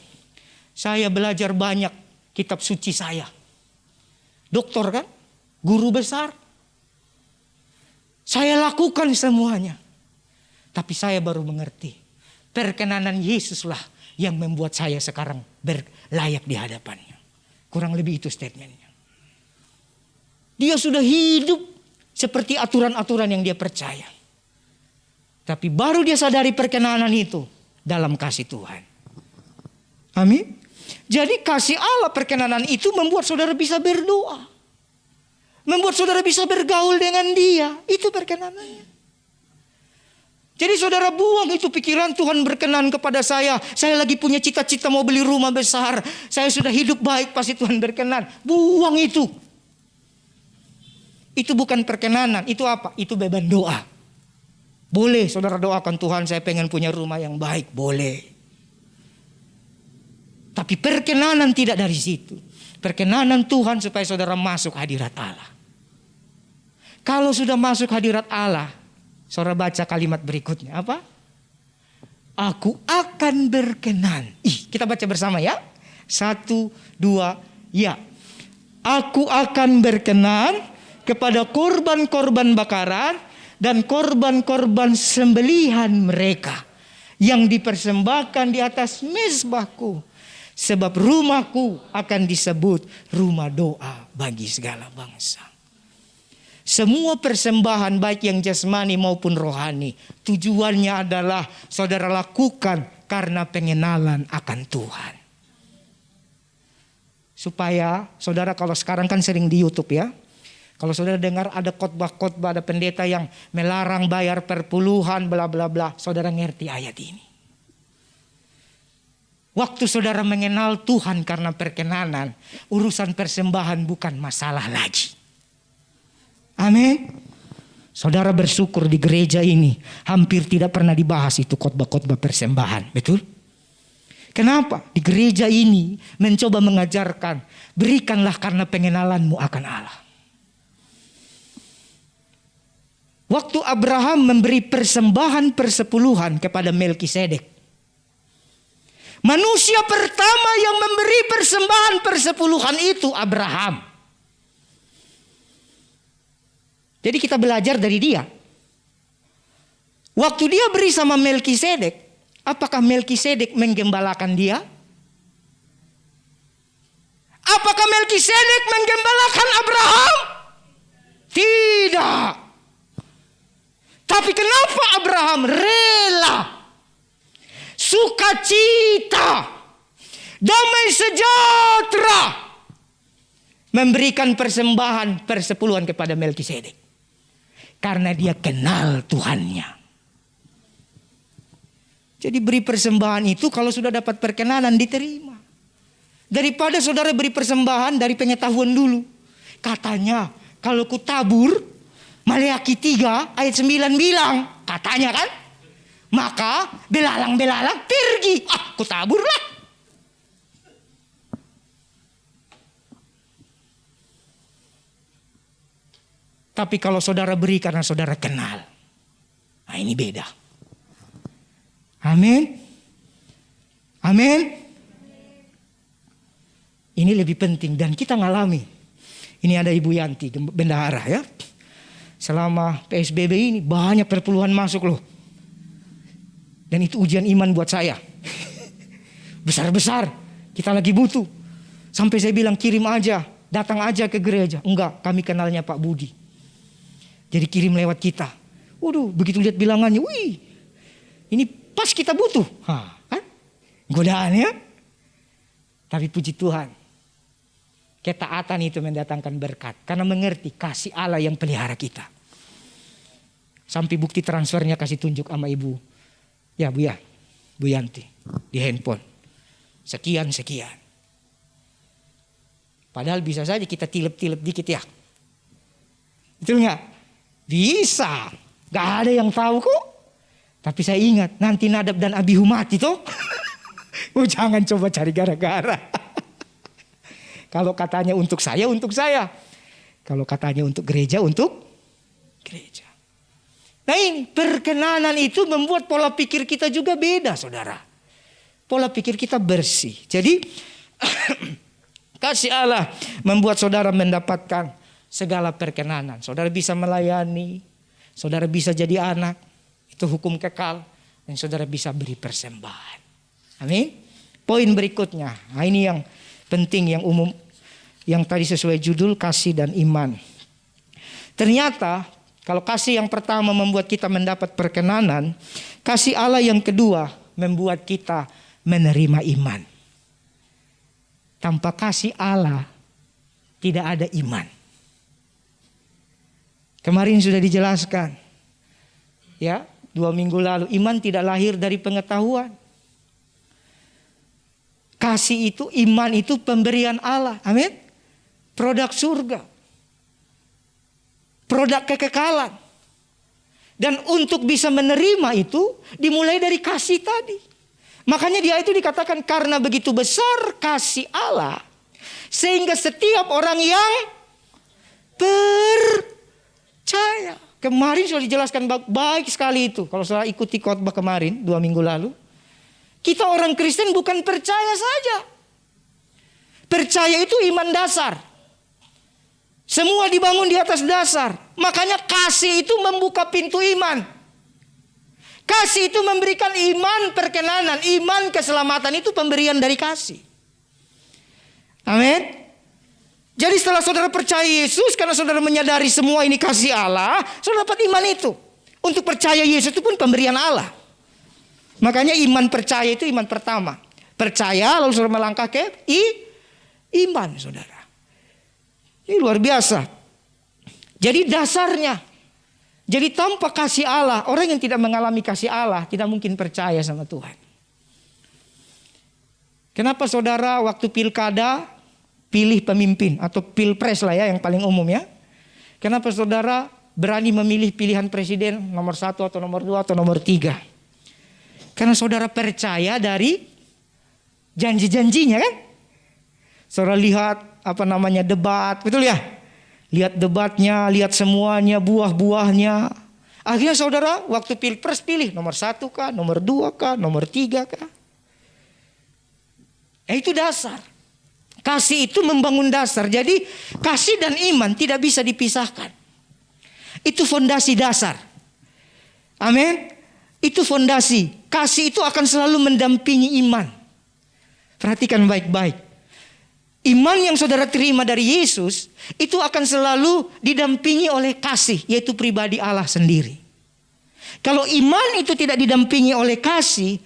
D: Saya belajar banyak kitab suci saya. Doktor kan? Guru besar. Saya lakukan semuanya. Tapi saya baru mengerti. Perkenanan Yesuslah yang membuat saya sekarang berlayak di hadapannya. Kurang lebih itu statementnya. Dia sudah hidup seperti aturan-aturan yang dia percaya. Tapi baru dia sadari perkenanan itu dalam kasih Tuhan. Amin. Jadi kasih Allah perkenanan itu membuat saudara bisa berdoa. Membuat saudara bisa bergaul dengan dia. Itu perkenanannya. Jadi saudara buang itu pikiran, Tuhan berkenan kepada saya. Saya lagi punya cita-cita mau beli rumah besar. Saya sudah hidup baik pasti Tuhan berkenan. Buang itu. Itu bukan perkenanan. Itu apa? Itu beban doa. Boleh saudara doakan, Tuhan saya pengen punya rumah yang baik. Boleh. Tapi perkenanan tidak dari situ. Perkenanan Tuhan supaya saudara masuk hadirat Allah. Kalau sudah masuk hadirat Allah, saudara baca kalimat berikutnya. Apa? Aku akan berkenan. Kita baca bersama ya. 1, 2, ya. Aku akan berkenan kepada korban-korban bakaran dan korban-korban sembelihan mereka yang dipersembahkan di atas mezbahku. Sebab rumahku akan disebut rumah doa bagi segala bangsa. Semua persembahan baik yang jasmani maupun rohani, tujuannya adalah saudara lakukan karena pengenalan akan Tuhan. Supaya saudara, kalau sekarang kan sering di YouTube ya. Kalau saudara dengar ada khotbah-khotbah, ada pendeta yang melarang bayar perpuluhan, bla bla bla. Saudara ngerti ayat ini. Waktu saudara mengenal Tuhan karena perkenanan, urusan persembahan bukan masalah lagi. Amin. Saudara bersyukur di gereja ini hampir tidak pernah dibahas itu khotbah-khotbah persembahan. Betul? Kenapa? Di gereja ini mencoba mengajarkan, berikanlah karena pengenalanmu akan Allah. Waktu Abraham memberi persembahan persepuluhan kepada Melkisedek, manusia pertama yang memberi persembahan persepuluhan itu Abraham. Jadi kita belajar dari dia. Waktu dia beri sama Melkisedek, apakah Melkisedek menggembalakan dia? Apakah Melkisedek menggembalakan Abraham? Tidak. Tapi kenapa Abraham rela, sukacita, damai sejahtera memberikan persembahan persepuluhan kepada Melkisedek? Karena dia kenal Tuhannya. Jadi beri persembahan itu kalau sudah dapat perkenanan diterima. Daripada saudara beri persembahan dari pengetahuan dulu. Katanya kalau ku tabur, Maleakhi 3 ayat 9 bilang, katanya kan, maka belalang-belalang pergi. Ku taburlah. Tapi kalau saudara beri karena saudara kenal. Nah, ini beda. Amin. Amin. Ini lebih penting dan kita ngalami. Ini ada Ibu Yanti, bendahara ya. Selama PSBB ini banyak perpuluhan masuk loh. Dan itu ujian iman buat saya. Besar-besar. Kita lagi butuh. Sampai saya bilang kirim aja. Datang aja ke gereja. Enggak, kami kenalnya Pak Budi. Jadi kirim lewat kita. Waduh, begitu lihat bilangannya. Wih, ini pas kita butuh. Kan? Godaan ya. Tapi puji Tuhan. Ketaatan itu mendatangkan berkat. Karena mengerti kasih Allah yang pelihara kita. Sampai bukti transfernya kasih tunjuk sama ibu. Ya Bu ya. Bu Yanti. Di handphone. Sekian. Padahal bisa saja kita tilep-tilep dikit ya. Betul gak? Bisa. Gak ada yang tahu kok. Tapi saya ingat. Nanti Nadab dan Abihu mati toh. Jangan coba cari gara-gara. Kalau katanya untuk saya, untuk saya. Kalau katanya untuk gereja, untuk gereja. Nah ini perkenanan itu membuat pola pikir kita juga beda saudara. Pola pikir kita bersih. Jadi kasih Allah membuat saudara mendapatkan segala perkenanan. Saudara bisa melayani. Saudara bisa jadi anak. Itu hukum kekal. Dan saudara bisa beri persembahan. Amin. Poin berikutnya. Nah ini yang penting, yang umum, yang tadi sesuai judul kasih dan iman. Ternyata kalau kasih yang pertama membuat kita mendapat perkenanan, kasih Allah yang kedua membuat kita menerima iman. Tanpa kasih Allah tidak ada iman. Kemarin sudah dijelaskan, ya 2 minggu lalu, iman tidak lahir dari pengetahuan. Kasih itu, iman itu pemberian Allah. Amin. Produk surga. Produk kekekalan. Dan untuk bisa menerima itu dimulai dari kasih tadi. Makanya dia itu dikatakan karena begitu besar kasih Allah. Sehingga setiap orang yang percaya. Kemarin sudah dijelaskan baik sekali itu. Kalau saya ikuti khotbah kemarin 2 minggu lalu. Kita orang Kristen bukan percaya saja. Percaya itu iman dasar. Semua dibangun di atas dasar. Makanya kasih itu membuka pintu iman. Kasih itu memberikan iman perkenanan. Iman keselamatan itu pemberian dari kasih. Amin. Jadi setelah saudara percaya Yesus, karena saudara menyadari semua ini kasih Allah, saudara dapat iman itu. Untuk percaya Yesus itu pun pemberian Allah. Makanya iman percaya itu iman pertama. Percaya lalu saudara melangkah ke iman saudara. Ini luar biasa. Jadi dasarnya. Jadi tanpa kasih Allah, orang yang tidak mengalami kasih Allah tidak mungkin percaya sama Tuhan. Kenapa saudara waktu pilkada pilih pemimpin atau pilpres lah ya yang paling umum ya. Kenapa saudara berani memilih pilihan presiden nomor 1 atau nomor 2 atau nomor 3? Karena saudara percaya dari janji-janjinya kan. Saudara lihat debat, betul ya? Lihat debatnya, lihat semuanya, buah-buahnya. Akhirnya saudara waktu pilpres pilih nomor 1 kah, nomor 2 kah, nomor 3 kah. Itu dasar. Kasih itu membangun dasar. Jadi kasih dan iman tidak bisa dipisahkan. Itu fondasi dasar. Amin. Itu fondasi. Kasih itu akan selalu mendampingi iman. Perhatikan baik-baik. Iman yang saudara terima dari Yesus itu akan selalu didampingi oleh kasih, yaitu pribadi Allah sendiri. Kalau iman itu tidak didampingi oleh kasih,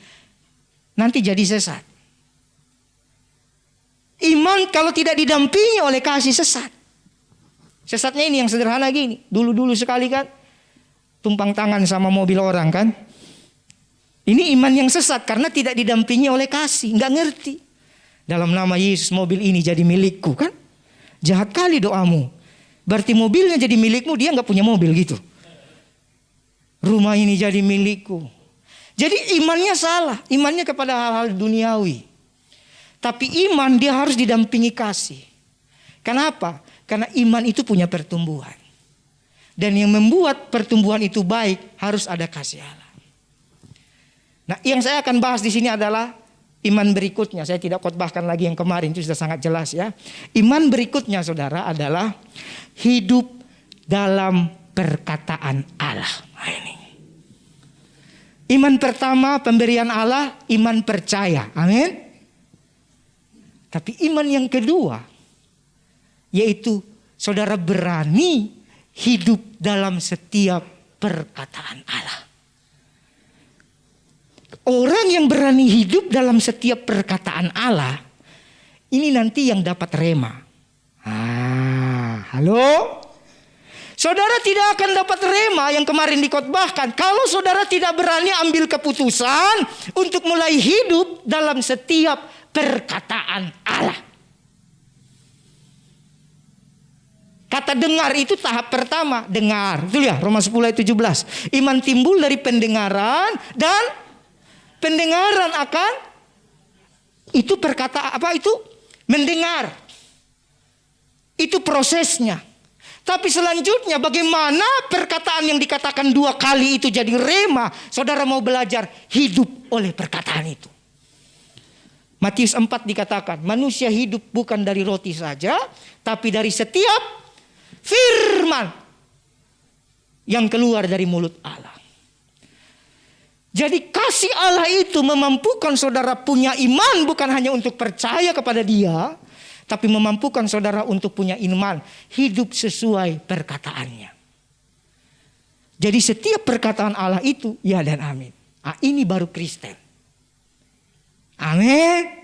D: nanti jadi sesat. Iman kalau tidak didampingi oleh kasih sesat. Sesatnya ini yang sederhana gini. Dulu-dulu sekali kan tumpang tangan sama mobil orang kan. Ini iman yang sesat karena tidak didampingi oleh kasih. Nggak ngerti. Dalam nama Yesus mobil ini jadi milikku kan. Jahat kali doamu. Berarti mobilnya jadi milikmu, dia nggak punya mobil gitu. Rumah ini jadi milikku. Jadi imannya salah. Imannya kepada hal-hal duniawi. Tapi iman dia harus didampingi kasih. Kenapa? Karena iman itu punya pertumbuhan. Dan yang membuat pertumbuhan itu baik harus ada kasih Allah. Nah, yang saya akan bahas di sini adalah iman berikutnya. Saya tidak khotbahkan lagi yang kemarin, itu sudah sangat jelas ya. Iman berikutnya saudara adalah hidup dalam perkataan Allah. Nah, ini. Iman pertama pemberian Allah, iman percaya. Amin. Tapi iman yang kedua yaitu saudara berani hidup dalam setiap perkataan Allah. Orang yang berani hidup dalam setiap perkataan Allah, ini nanti yang dapat rema. Halo? Saudara tidak akan dapat rema yang kemarin dikhotbahkan kalau saudara tidak berani ambil keputusan untuk mulai hidup dalam setiap perkataan Allah. Kata dengar itu tahap pertama, dengar. Betul ya, Roma 10 ayat 17. Iman timbul dari pendengaran dan pendengaran akan itu perkataan apa itu? Mendengar. Itu prosesnya. Tapi selanjutnya bagaimana perkataan yang dikatakan 2 kali itu jadi rema? Saudara mau belajar hidup oleh perkataan itu. Matius 4 dikatakan, manusia hidup bukan dari roti saja, tapi dari setiap firman yang keluar dari mulut Allah. Jadi kasih Allah itu memampukan saudara punya iman bukan hanya untuk percaya kepada Dia, tapi memampukan saudara untuk punya iman hidup sesuai perkataannya. Jadi setiap perkataan Allah itu ya dan amin. Ini baru Kristen. Amin.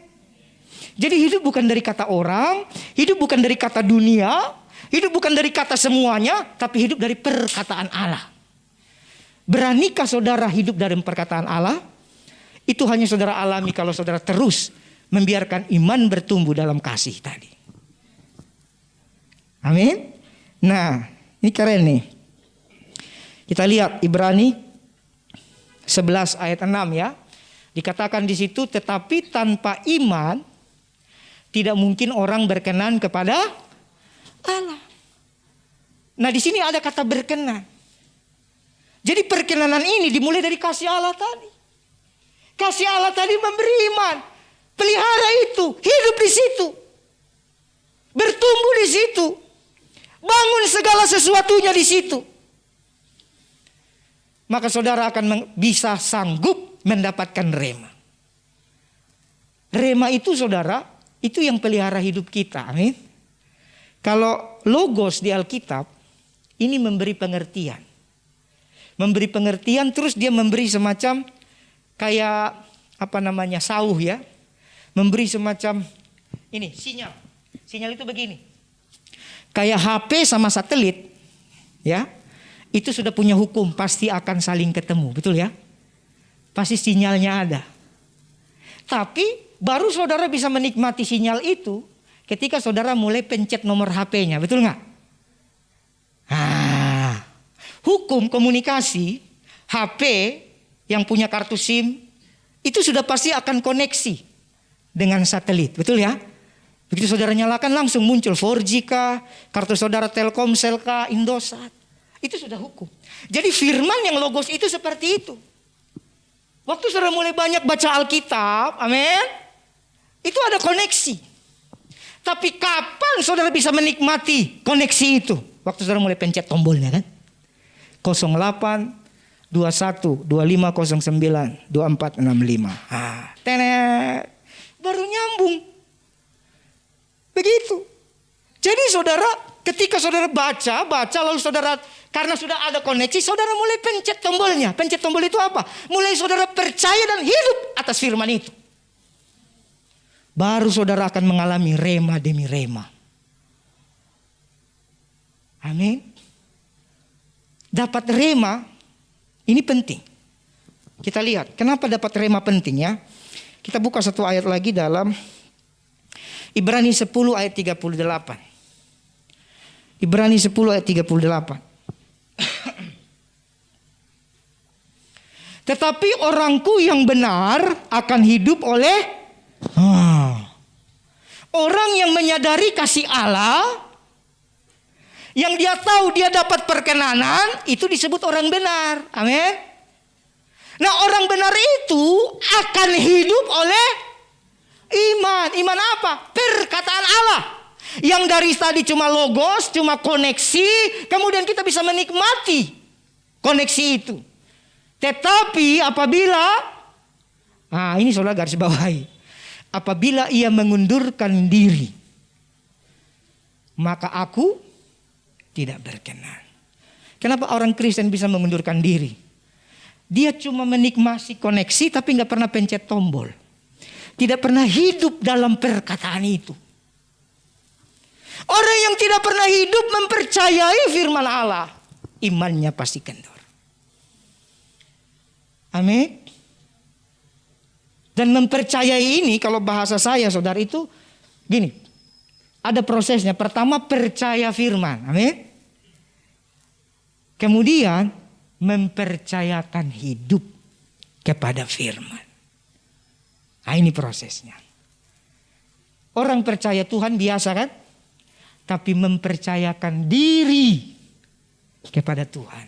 D: Jadi hidup bukan dari kata orang, hidup bukan dari kata dunia, hidup bukan dari kata semuanya, tapi hidup dari perkataan Allah. Beranikah saudara hidup dari perkataan Allah? Itu hanya saudara alami kalau saudara terus membiarkan iman bertumbuh dalam kasih tadi. Amin. Nah, ini keren nih. Kita lihat Ibrani 11 ayat 6 ya. Dikatakan di situ, tetapi tanpa iman tidak mungkin orang berkenan kepada Allah. Nah, di sini ada kata berkenan. Jadi perkenanan ini dimulai dari kasih Allah tadi. Kasih Allah tadi memberi iman. Pelihara itu, hidup di situ. Bertumbuh di situ. Bangun segala sesuatunya di situ. Maka saudara akan bisa sanggup mendapatkan rema. Rema itu saudara, itu yang pelihara hidup kita. Amin. Kalau logos di Alkitab, ini memberi pengertian. Memberi pengertian terus dia memberi semacam kayak sauh ya. Memberi semacam ini sinyal. Sinyal itu begini. Kayak HP sama satelit ya. Itu sudah punya hukum, pasti akan saling ketemu, betul ya? Pasti sinyalnya ada. Tapi baru saudara bisa menikmati sinyal itu ketika saudara mulai pencet nomor HP-nya, betul nggak? Hukum komunikasi HP yang punya kartu SIM itu sudah pasti akan koneksi dengan satelit, betul ya? Begitu saudara nyalakan langsung muncul 4G kah, kartu saudara Telkomsel kah, Indosat. Itu sudah hukum. Jadi firman yang logos itu seperti itu. Waktu saudara mulai banyak baca Alkitab, amin, itu ada koneksi. Tapi kapan saudara bisa menikmati koneksi itu? Waktu saudara mulai pencet tombolnya kan? 08 21 2509 2465. Tenet. Baru nyambung. Begitu. Jadi saudara, ketika saudara baca lalu saudara, karena sudah ada koneksi, saudara mulai pencet tombolnya. Pencet tombol itu apa? Mulai saudara percaya dan hidup atas firman itu. Baru saudara akan mengalami rema demi rema. Amin. Dapat rema, ini penting. Kita lihat, kenapa dapat rema penting ya. Kita buka satu ayat lagi dalam Ibrani 10 ayat 38. Ibrani 10 ayat 38. Tetapi orangku yang benar akan hidup oleh orang yang menyadari kasih Allah, yang dia tahu dia dapat perkenanan, itu disebut orang benar. Amin. Nah, orang benar itu akan hidup oleh iman. Iman apa? Perkataan Allah. Yang dari tadi cuma logos, cuma koneksi, kemudian kita bisa menikmati koneksi itu. Tetapi apabila, ini saudara garis bawahi, apabila ia mengundurkan diri, maka aku tidak berkenan. Kenapa orang Kristen bisa mengundurkan diri? Dia cuma menikmati koneksi tapi gak pernah pencet tombol. Tidak pernah hidup dalam perkataan itu. Orang yang tidak pernah hidup mempercayai firman Allah, imannya pasti kendor. Amin. Dan mempercayai ini, kalau bahasa saya saudara itu gini, ada prosesnya. Pertama percaya firman, amin. Kemudian mempercayakan hidup kepada firman. Nah, ini prosesnya. Orang percaya Tuhan biasa kan? Tapi mempercayakan diri kepada Tuhan.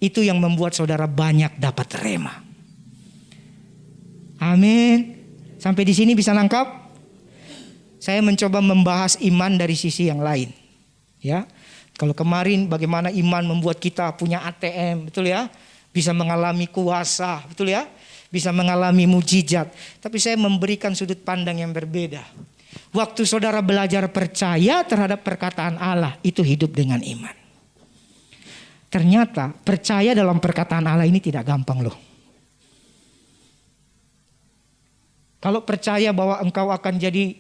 D: Itu yang membuat saudara banyak dapat rema. Amin. Sampai di sini bisa nangkap? Saya mencoba membahas iman dari sisi yang lain. Ya. Kalau kemarin bagaimana iman membuat kita punya ATM, betul ya? Bisa mengalami kuasa, betul ya? Bisa mengalami mujizat. Tapi saya memberikan sudut pandang yang berbeda. Waktu saudara belajar percaya terhadap perkataan Allah, itu hidup dengan iman. Ternyata percaya dalam perkataan Allah ini tidak gampang loh. Kalau percaya bahwa engkau akan jadi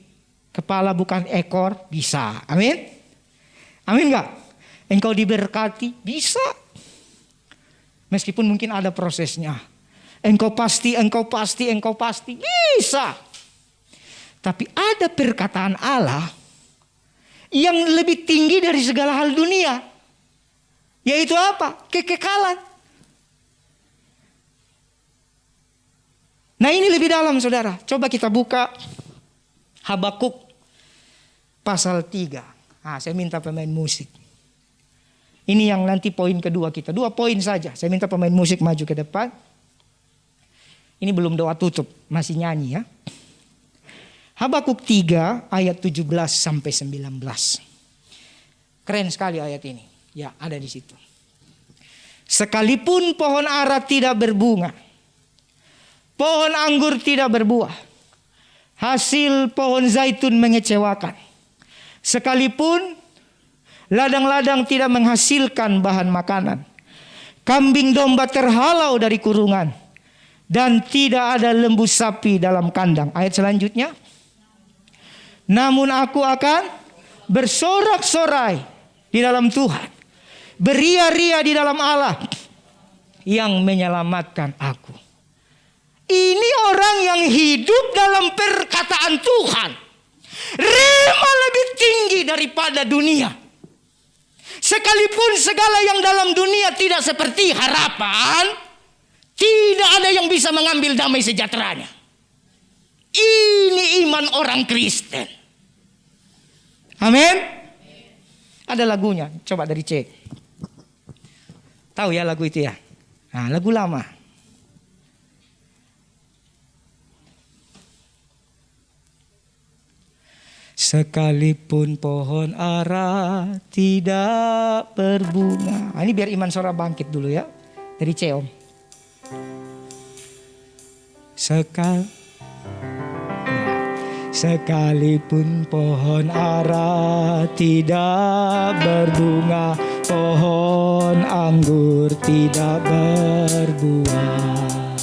D: kepala bukan ekor, bisa. Amin? Amin gak? Engkau diberkati, bisa. Meskipun mungkin ada prosesnya. Engkau pasti, bisa. Tapi ada perkataan Allah yang lebih tinggi dari segala hal dunia. Yaitu apa? Kekekalan. Nah, ini lebih dalam saudara. Coba kita buka Habakuk pasal 3. Saya minta pemain musik. Ini yang nanti poin kedua kita. 2 poin saja. Saya minta pemain musik maju ke depan. Ini belum doa tutup. Masih nyanyi ya. Habakuk 3 ayat 17 sampai 19. Keren sekali ayat ini. Ya, ada di situ. Sekalipun pohon ara tidak berbunga, pohon anggur tidak berbuah, hasil pohon zaitun mengecewakan. Sekalipun ladang-ladang tidak menghasilkan bahan makanan, kambing domba terhalau dari kurungan, dan tidak ada lembu sapi dalam kandang. Ayat selanjutnya. Namun aku akan bersorak-sorai di dalam Tuhan, beria-ria di dalam Allah yang menyelamatkan aku. Ini orang yang hidup dalam perkataan Tuhan. Rema lebih tinggi daripada dunia. Sekalipun segala yang dalam dunia tidak seperti harapan, tidak ada yang bisa mengambil damai sejahteranya. Ini iman orang Kristen. Amin. Ada lagunya, coba dari C. Tahu ya lagu itu ya? Nah, lagu lama. Sekalipun pohon ara tidak berbunga. Ini biar iman saudara bangkit dulu ya. Dari C, Om. Sekalipun pohon ara tidak berbunga, pohon anggur tidak berbuah,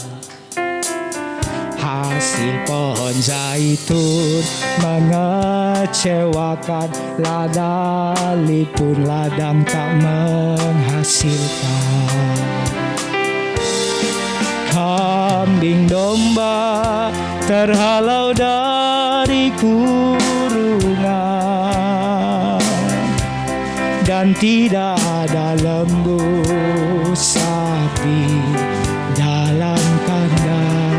D: hasil pohon zaitun mengecewakan, ladang ladang tak menghasilkan, kambing domba terhalau dari kurungan, dan tidak ada lembu sapi dalam kandang.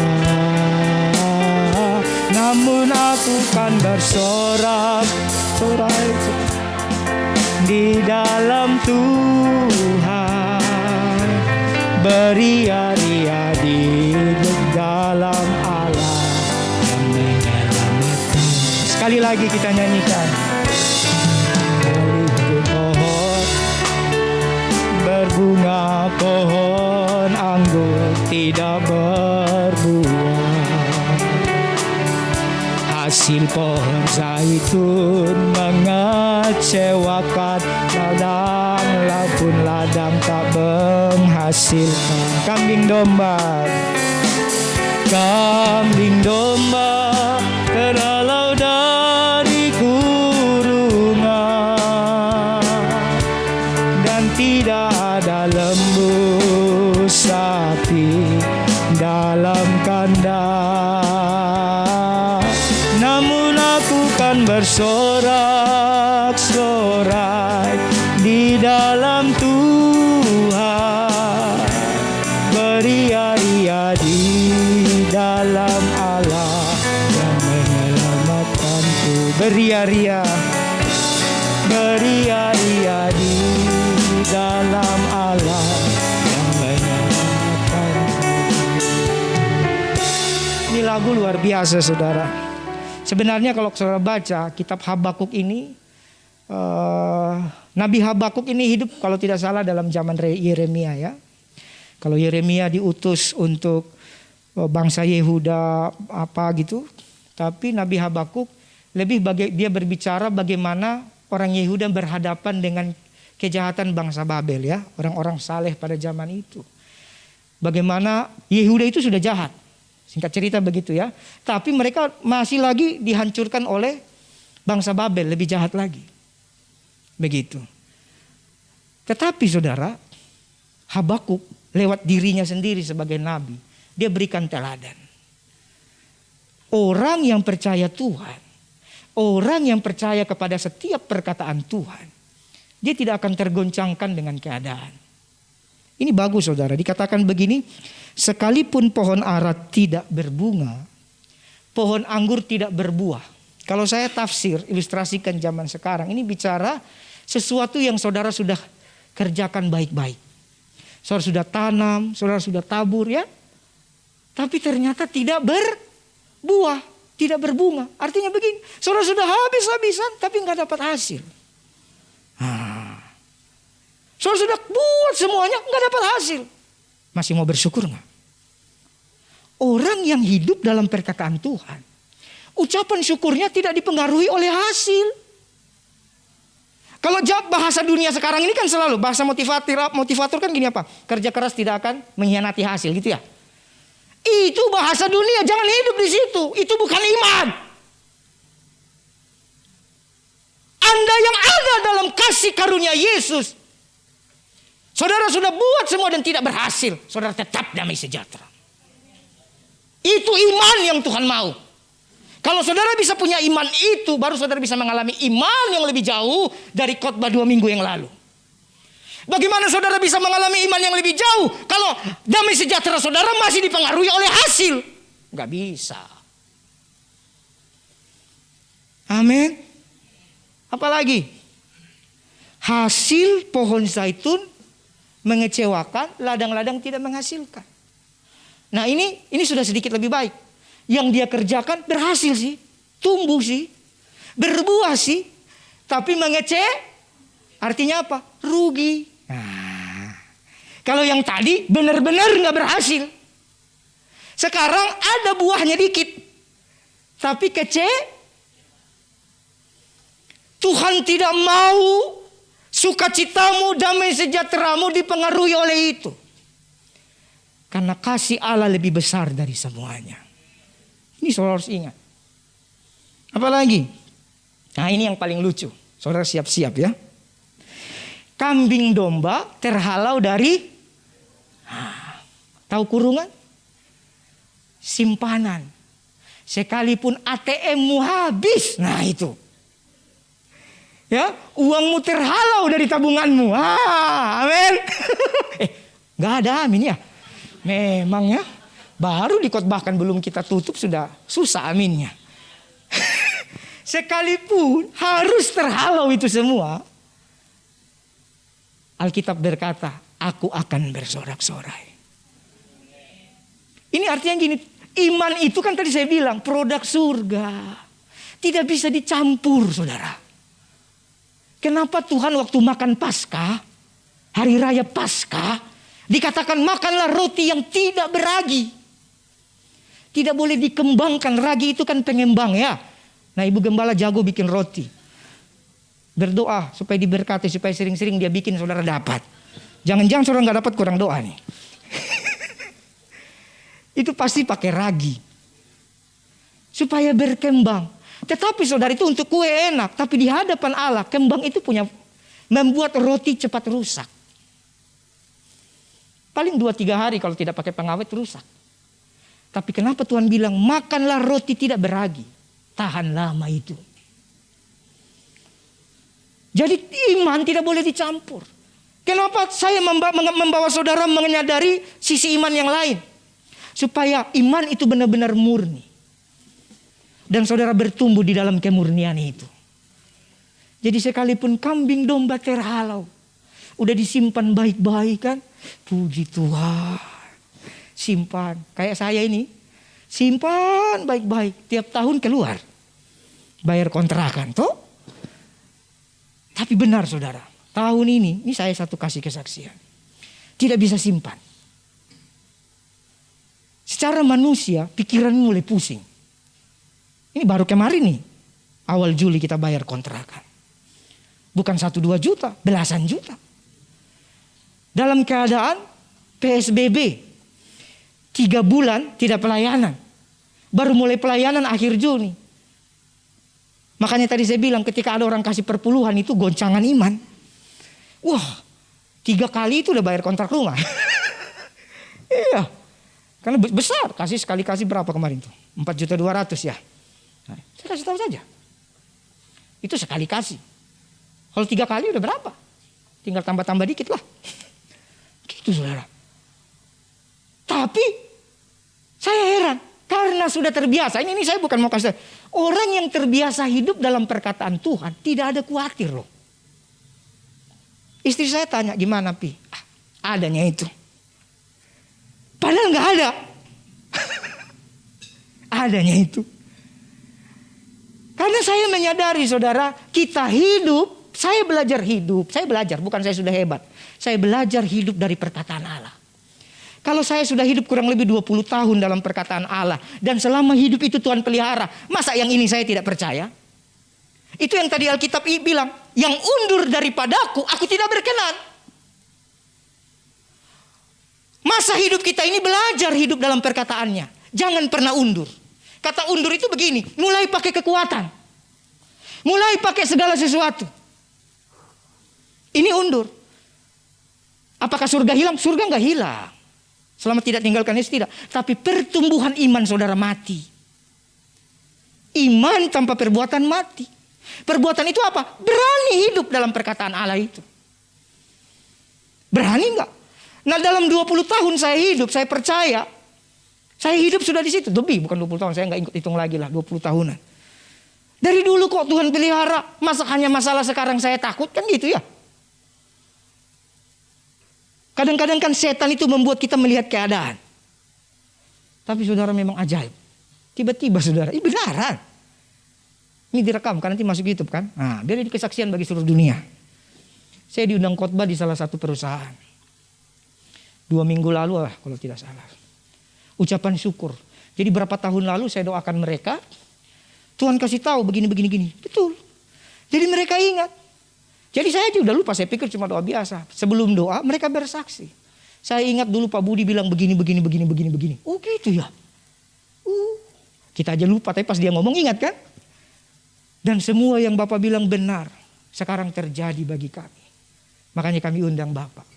D: Namun aku kan bersorak-sorai, di dalam Tuhan, beria-ria di dalam Allah yang menyelamatkan. Sekali lagi kita nyanyikan. Sekalipun pohon berbunga, pohon anggur tidak berbuah, hasil pohon zaitun mengecewakan, ladang pun ladang tak menghasilkan. Kambing domba terhalau dari kurungan, dan tidak ada lembu sapi dalam kandang. Namun aku kan bersorak-sorai di dalam Tuhan, beria-ria di dalam Allah yang menyelamatkanku. Beria-ria, beria-ria di dalam Allah yang menyelamatkanku. Ini lagu luar biasa, saudara. Sebenarnya kalau saudara baca kitab Habakuk ini, Nabi Habakuk ini hidup kalau tidak salah dalam zaman Yeremia ya. Kalau Yeremia diutus untuk bangsa Yehuda apa gitu, tapi Nabi Habakuk dia berbicara bagaimana orang Yehuda berhadapan dengan kejahatan bangsa Babel ya, orang-orang saleh pada zaman itu. Bagaimana Yehuda itu sudah jahat. Singkat cerita begitu ya. Tapi mereka masih lagi dihancurkan oleh bangsa Babel, lebih jahat lagi. Begitu. Tetapi saudara, Habakuk lewat dirinya sendiri sebagai nabi, dia berikan teladan. Orang yang percaya Tuhan, orang yang percaya kepada setiap perkataan Tuhan, dia tidak akan tergoncangkan dengan keadaan. Ini bagus saudara, dikatakan begini, sekalipun pohon ara tidak berbunga, pohon anggur tidak berbuah. Kalau saya tafsir, ilustrasikan zaman sekarang, ini bicara sesuatu yang saudara sudah kerjakan baik-baik. Saudara sudah tanam, saudara sudah tabur ya, tapi ternyata tidak berbuah, tidak berbunga. Artinya begini, saudara sudah habis-habisan tapi nggak dapat hasil. Saudara sudah buat semuanya, nggak dapat hasil. Masih mau bersyukur nggak? Orang yang hidup dalam perkataan Tuhan, ucapan syukurnya tidak dipengaruhi oleh hasil. Kalau bahasa dunia sekarang ini kan selalu bahasa motivator kan gini apa? Kerja keras tidak akan mengkhianati hasil gitu ya. Itu bahasa dunia, jangan hidup di situ. Itu bukan iman. Anda yang ada dalam kasih karunia Yesus, saudara sudah buat semua dan tidak berhasil, saudara tetap damai sejahtera. Itu iman yang Tuhan mau. Kalau saudara bisa punya iman itu, baru saudara bisa mengalami iman yang lebih jauh dari khotbah 2 minggu yang lalu. Bagaimana saudara bisa mengalami iman yang lebih jauh kalau damai sejahtera saudara masih dipengaruhi oleh hasil? Gak bisa. Amin. Apalagi? Hasil pohon zaitun mengecewakan, ladang-ladang tidak menghasilkan. Nah ini sudah sedikit lebih baik. Yang dia kerjakan berhasil sih, tumbuh sih, berbuah sih, tapi artinya apa? Rugi. Nah, kalau yang tadi benar-benar nggak berhasil, sekarang ada buahnya dikit, tapi Tuhan tidak mau sukacitamu, damai sejahteramu dipengaruhi oleh itu. Karena kasih Allah lebih besar dari semuanya. Ini saudara harus ingat. Apalagi? Nah ini yang paling lucu. Saudara siap-siap ya. Kambing domba terhalau dari tahu kurungan? Simpanan. Sekalipun ATM-mu habis. Nah itu. Ya, uangmu terhalau dari tabunganmu. Amin. Gak ada amin ya. Memang ya. Baru dikhotbahkan belum kita tutup sudah susah aminnya. Sekalipun harus terhalau itu semua. Alkitab berkata, aku akan bersorak-sorai. Ini artinya gini, iman itu kan tadi saya bilang produk surga. Tidak bisa dicampur, saudara. Kenapa Tuhan waktu makan Paskah, hari raya Paskah, dikatakan makanlah roti yang tidak beragi. Tidak boleh dikembangkan, ragi itu kan pengembang ya. Nah, Ibu Gembala jago bikin roti. Berdoa supaya diberkati, supaya sering-sering dia bikin saudara dapat. Jangan-jangan saudara nggak dapat kurang doa nih. Itu pasti pakai ragi. Supaya berkembang. Tetapi saudara itu untuk kue enak. Tapi di hadapan Allah kembang itu punya membuat roti cepat rusak. Paling 2-3 hari kalau tidak pakai pengawet rusak. Tapi kenapa Tuhan bilang makanlah roti tidak beragi. Tahan lama itu. Jadi iman tidak boleh dicampur. Kenapa saya membawa saudara menyadari sisi iman yang lain. Supaya iman itu benar-benar murni. Dan saudara bertumbuh di dalam kemurnian itu. Jadi sekalipun kambing domba terhalau. Udah disimpan baik-baik kan. Puji Tuhan. Simpan. Kayak saya ini. Simpan baik-baik. Tiap tahun keluar. Bayar kontrakan. Tuh. Tapi benar saudara. Tahun ini saya satu kasih kesaksian. Tidak bisa simpan. Secara manusia pikiran mulai pusing. Ini baru kemarin nih. Awal Juli kita bayar kontrakan. Bukan 1-2 juta. Belasan juta. Dalam keadaan PSBB. 3 bulan tidak pelayanan. Baru mulai pelayanan akhir Juni. Makanya tadi saya bilang ketika ada orang kasih perpuluhan itu goncangan iman. Wah 3 kali itu udah bayar kontrak rumah. Iya. Karena besar. Sekali kasih berapa kemarin tuh? 4.200.000 ya. Nah, saya kasih tahu saja. Itu sekali kasih. Kalau 3 kali udah berapa? Tinggal tambah-tambah dikit lah. Gitu saudara. Tapi saya heran. Karena sudah terbiasa. Ini saya bukan mau kasih tahu. Orang yang terbiasa hidup dalam perkataan Tuhan. Tidak ada khawatir loh. Istri saya tanya gimana Pi? Adanya itu. Padahal gak ada. Adanya itu. Karena saya menyadari saudara. Kita hidup. Saya belajar hidup. Saya belajar. Bukan saya sudah hebat. Saya belajar hidup dari perkataan Allah. Kalau saya sudah hidup kurang lebih 20 tahun dalam perkataan Allah. Dan selama hidup itu Tuhan pelihara. Masa yang ini saya tidak percaya? Itu yang tadi Alkitab bilang. Yang undur daripadaku, aku tidak berkenan. Masa hidup kita ini belajar hidup dalam perkataannya. Jangan pernah undur. Kata undur itu begini. Mulai pakai kekuatan. Mulai pakai segala sesuatu. Ini undur. Apakah surga hilang? Surga nggak hilang. Selama tidak tinggalkan Yesus tidak. Tapi pertumbuhan iman saudara mati. Iman tanpa perbuatan mati. Perbuatan itu apa? Berani hidup dalam perkataan Allah itu. Berani enggak? Nah dalam 20 tahun saya hidup, saya percaya. Saya hidup sudah di situ. Lebih bukan 20 tahun, saya enggak hitung lagi lah 20 tahunan. Dari dulu kok Tuhan pelihara. Masa hanya masalah sekarang saya takut kan gitu ya. Kadang-kadang kan setan itu membuat kita melihat keadaan. Tapi saudara memang ajaib. Tiba-tiba saudara, ini benaran. Ini direkam kan nanti masuk YouTube kan. Nah, biar jadi kesaksian bagi seluruh dunia. Saya diundang khotbah di salah satu perusahaan. 2 minggu lalu kalau tidak salah. Ucapan syukur. Jadi berapa tahun lalu saya doakan mereka. Tuhan kasih tahu begini. Betul. Jadi mereka ingat. Jadi saya aja udah lupa, saya pikir cuma doa biasa. Sebelum doa mereka bersaksi. Saya ingat dulu Pak Budi bilang begini. Oh gitu ya. Kita aja lupa, tapi pas dia ngomong ingat kan. Dan semua yang Bapak bilang benar. Sekarang terjadi bagi kami. Makanya kami undang Bapak.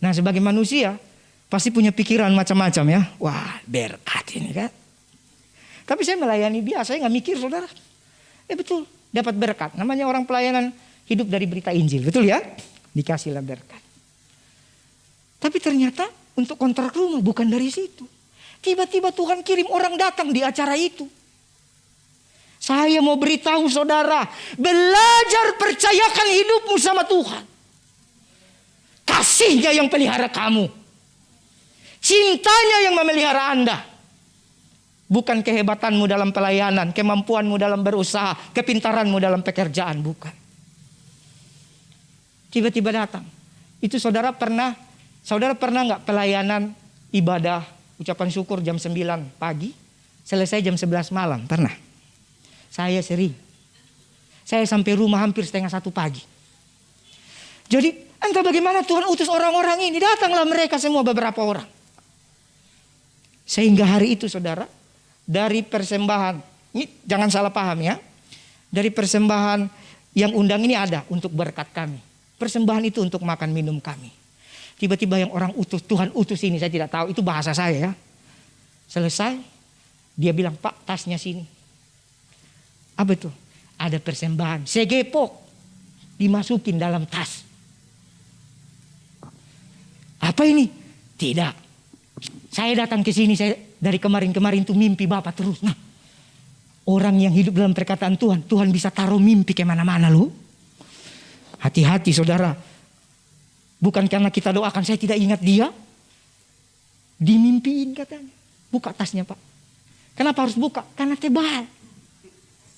D: Nah sebagai manusia pasti punya pikiran macam-macam ya. Wah berkat ini kan. Tapi saya melayani biasa, saya gak mikir saudara. Betul. Dapat berkat. Namanya orang pelayanan hidup dari berita Injil. Betul ya? Dikasihlah berkat. Tapi ternyata untuk kontrak rumah bukan dari situ. Tiba-tiba Tuhan kirim orang datang di acara itu. Saya mau beritahu saudara. Belajar percayakan hidupmu sama Tuhan. Kasihnya yang pelihara kamu. Cintanya yang memelihara Anda. Bukan kehebatanmu dalam pelayanan, kemampuanmu dalam berusaha, kepintaranmu dalam pekerjaan, bukan. Tiba-tiba datang. Itu saudara pernah nggak pelayanan ibadah ucapan syukur jam 9 pagi, selesai jam 11 malam? Pernah? Saya sering. Saya sampai rumah hampir 12:30 pagi. Jadi entah bagaimana Tuhan utus orang-orang ini, datanglah mereka semua beberapa orang. Sehingga hari itu saudara, dari persembahan, ini jangan salah paham ya, dari persembahan yang undang ini ada untuk berkat kami. Persembahan itu untuk makan minum kami. Tiba-tiba yang orang utus, Tuhan utus ini, saya tidak tahu, itu bahasa saya ya. Selesai, dia bilang, Pak tasnya sini. Apa itu? Ada persembahan, segepok, dimasukin dalam tas. Apa ini? Tidak. Saya datang ke sini, saya dari kemarin-kemarin tuh mimpi Bapak terus. Nah, orang yang hidup dalam perkataan Tuhan, Tuhan bisa taruh mimpi kemana-mana loh. Hati-hati saudara. Bukan karena kita doakan, saya tidak ingat dia. Dimimpiin katanya. Buka tasnya Pak. Kenapa harus buka? Karena tebal.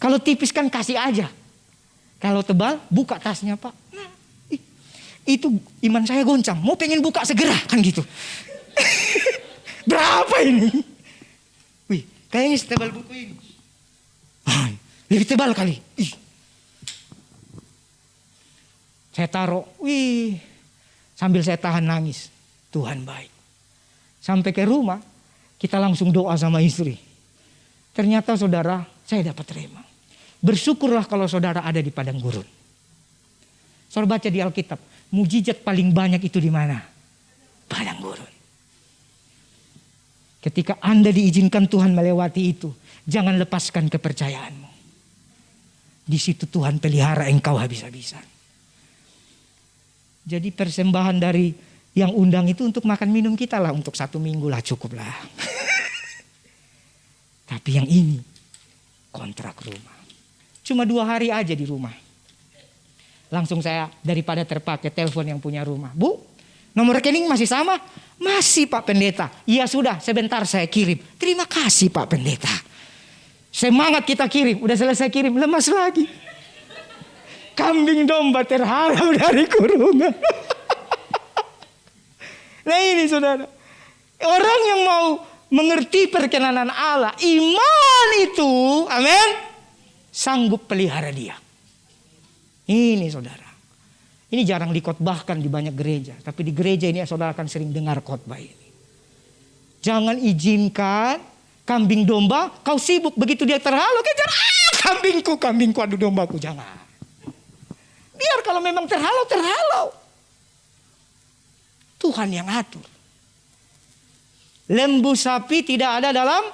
D: Kalau tipis kan kasih aja. Kalau tebal, buka tasnya Pak. Nah, itu iman saya goncang. Mau pengen buka segera kan gitu. Berapa ini? Wih, kayaknya setebal buku ini. Lebih tebal kali. Ih. Saya taruh, wih, sambil saya tahan nangis. Tuhan baik. Sampai ke rumah, kita langsung doa sama istri. Ternyata saudara, saya dapat terima. Bersyukurlah kalau saudara ada di padang gurun. Saudara baca di Alkitab, mujizat paling banyak itu di mana? Padang gurun. Ketika Anda diizinkan Tuhan melewati itu, jangan lepaskan kepercayaanmu. Di situ Tuhan pelihara engkau habis-habisan. Jadi persembahan dari yang undang itu untuk makan minum kita lah, untuk 1 minggu lah cukup lah. Tapi yang ini kontrak rumah. Cuma 2 hari aja di rumah. Langsung saya daripada terpakai telepon yang punya rumah. Bu, nomor rekening masih sama? Masih Pak Pendeta. Iya sudah, sebentar saya kirim. Terima kasih Pak Pendeta. Semangat kita kirim, udah selesai kirim, lemas lagi. Kambing domba terhalau dari kurungan. Nah ini saudara, orang yang mau mengerti perkenanan Allah, iman itu, amin, sanggup pelihara dia. Ini saudara. Ini jarang dikhotbahkan di banyak gereja. Tapi di gereja ini saudara akan sering dengar khotbah ini. Jangan izinkan kambing domba kau sibuk. Begitu dia terhalau, kejar. Kambingku, aduh dombaku. Jangan. Biar kalau memang terhalau. Tuhan yang atur. Lembu sapi tidak ada dalam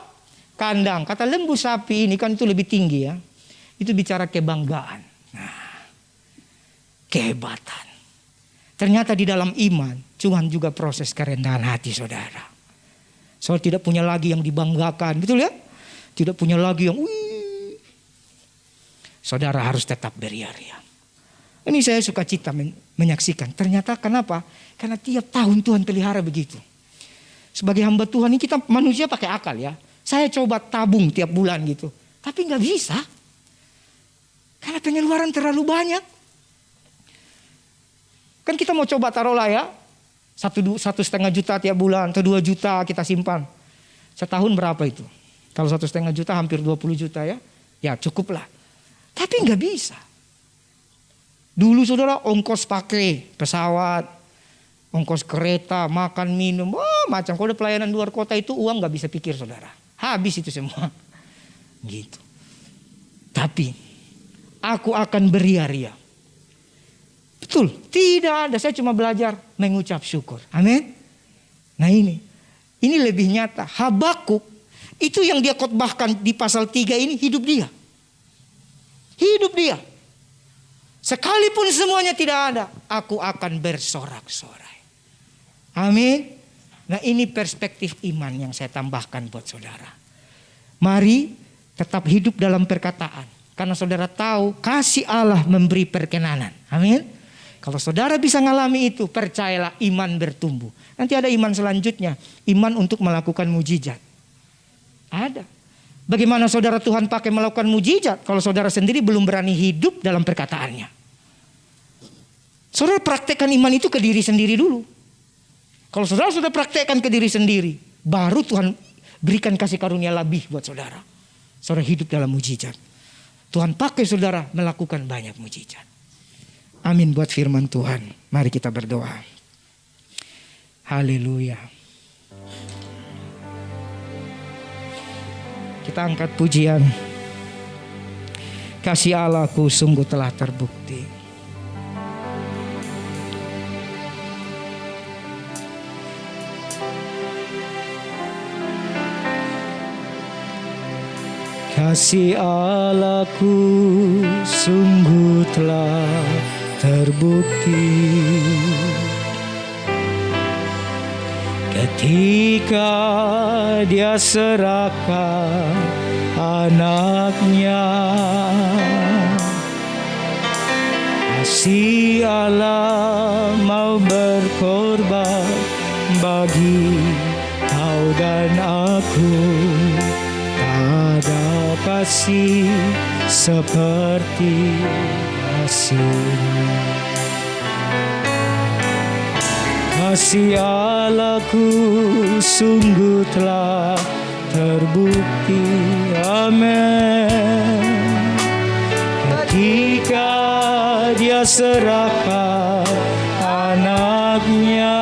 D: kandang. Kata lembu sapi ini kan itu lebih tinggi ya. Itu bicara kebanggaan. Kehebatan. Ternyata di dalam iman, Tuhan juga proses kerendahan hati saudara. Soal tidak punya lagi yang dibanggakan, betul ya? Tidak punya lagi yang wih. Saudara harus tetap beria-ria. Ini saya suka cita menyaksikan. Ternyata kenapa? Karena tiap tahun Tuhan pelihara begitu. Sebagai hamba Tuhan ini kita manusia pakai akal ya. Saya coba tabung tiap bulan gitu. Tapi gak bisa. Karena pengeluaran terlalu banyak. Kan kita mau coba taruhlah ya. 1,5 juta tiap bulan atau 2 juta kita simpan. Setahun berapa itu? Kalau 1,5 juta hampir 20 juta ya. Ya cukup lah. Tapi gak bisa. Dulu saudara ongkos pakai pesawat. Ongkos kereta, makan, minum. Macam kalau ada pelayanan luar kota itu uang gak bisa pikir saudara. Habis itu semua. Gitu. Tapi aku akan beria-ria. Betul, tidak ada. Saya cuma belajar mengucap syukur. Amin. Nah ini lebih nyata. Habakuk itu yang dia khotbahkan di pasal 3 ini hidup dia. Hidup dia. Sekalipun semuanya tidak ada, aku akan bersorak-sorai. Amin. Nah ini perspektif iman yang saya tambahkan buat saudara. Mari tetap hidup dalam perkataan. Karena saudara tahu kasih Allah memberi perkenanan. Amin. Kalau saudara bisa ngalami itu, percayalah iman bertumbuh. Nanti ada iman selanjutnya, iman untuk melakukan mujizat. Ada. Bagaimana saudara Tuhan pakai melakukan mujizat kalau saudara sendiri belum berani hidup dalam perkataannya? Saudara praktekkan iman itu ke diri sendiri dulu. Kalau saudara sudah praktekkan ke diri sendiri, baru Tuhan berikan kasih karunia lebih buat saudara. Saudara hidup dalam mujizat. Tuhan pakai saudara melakukan banyak mujizat. Amin buat firman Tuhan. Mari kita berdoa. Haleluya. Kita angkat pujian. Kasih Allahku sungguh telah terbukti. Kasih Allahku sungguh telah terbukti ketika Dia serahkan anaknya. Kasih Allah mau berkorban bagi kau dan aku. Ada kasih seperti kasih-Nya. Kasih Allahku sungguh telah terbukti. Amin. Ketika Dia serahkan anaknya.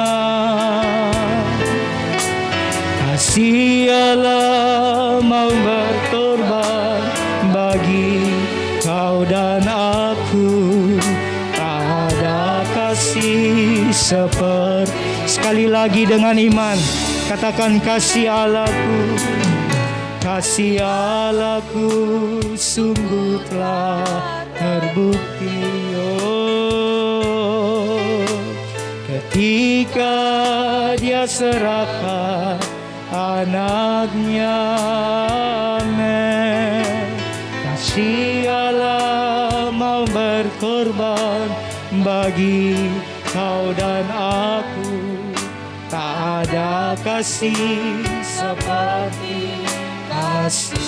D: Kasih Allah mau berkorban bagi kau dan aku. Tak ada kasih seperti. Sekali lagi dengan iman, katakan kasih Allahku. Kasih Allahku sungguh telah terbukti. Oh, ketika Dia serahkan anaknya. Amin. Kasih Allah mau berkorban bagi kau dan aku. Tak ada kasih seperti kasih.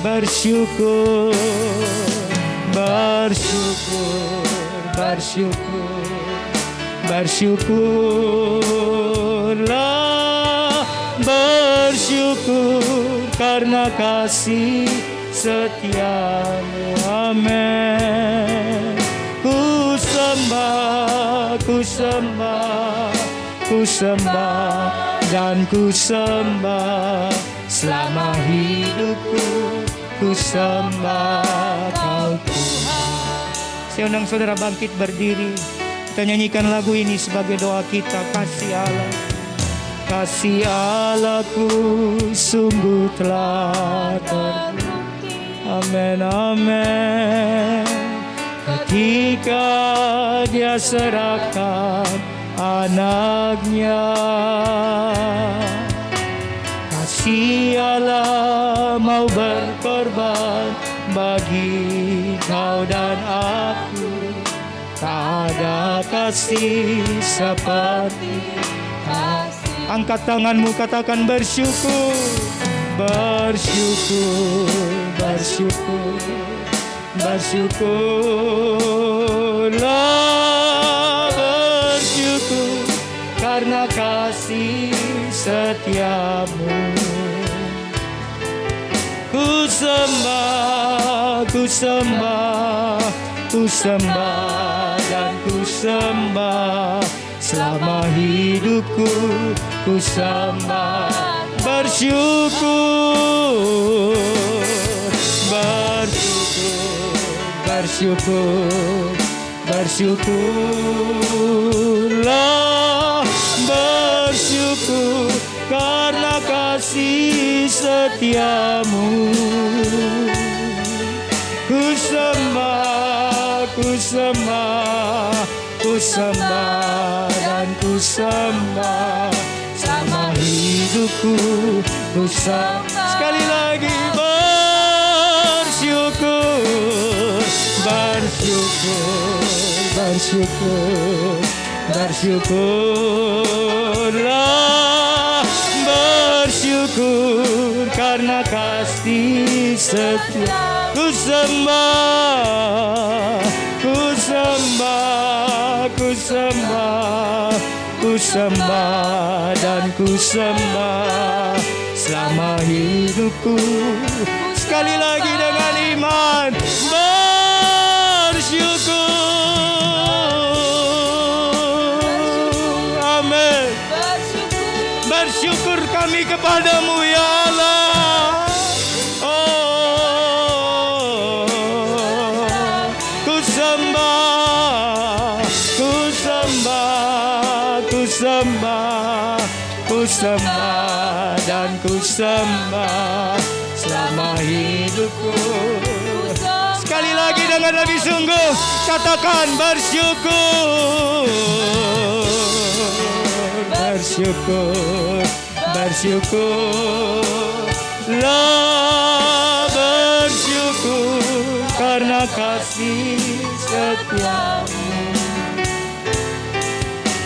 D: Bersyukur, bersyukur, bersyukur, bersyukurlah. Bersyukur karena kasih setiamu. Amin. Ku sembah, ku sembah, ku sembah dan ku sembah selama hidupku. Ku sembah kau Tuhan. Saya undang saudara bangkit berdiri. Kita nyanyikan lagu ini sebagai doa kita. Kasih Allah. Kasih Allahku sungguh telah terbukti. Amin, amin. Ketika Dia serahkan anaknya. Kasih Allah mau berkorban bagi kau dan aku. Tak ada kasih seperti kasih. Angkat tanganmu, katakan bersyukur, bersyukur, bersyukur, bersyukurlah, bersyukur karena kasih setiamu. Ku sembah, ku sembah, ku sembah dan ku sembah selama hidupku. Ku sembah, bersyukur, bersyukur, bersyukur, bersyukurlah, bersyukur karena kasih setiamu. Ku sembah, ku sembah, ku sembah dan ku sembah selama hidupku. Ku sembah. Sekali lagi bersyukur, bersyukur, bersyukur, bersyukurlah, bersyukur karena kasih setia. Ku sembah, ku sembah, ku sembah, ku sembah dan ku sembah selama hidupku. Sekali lagi dengan iman, bersyukur. Amin. Bersyukur kami kepadamu ya Allah. Oh, ku sembah, ku sembah, ku sembah, ku sembah dan ku sembah selama hidupku. Sekali lagi dengan lebih sungguh katakan bersyukur, bersyukur, bersyukurlah, bersyukur karena kasih setiamu.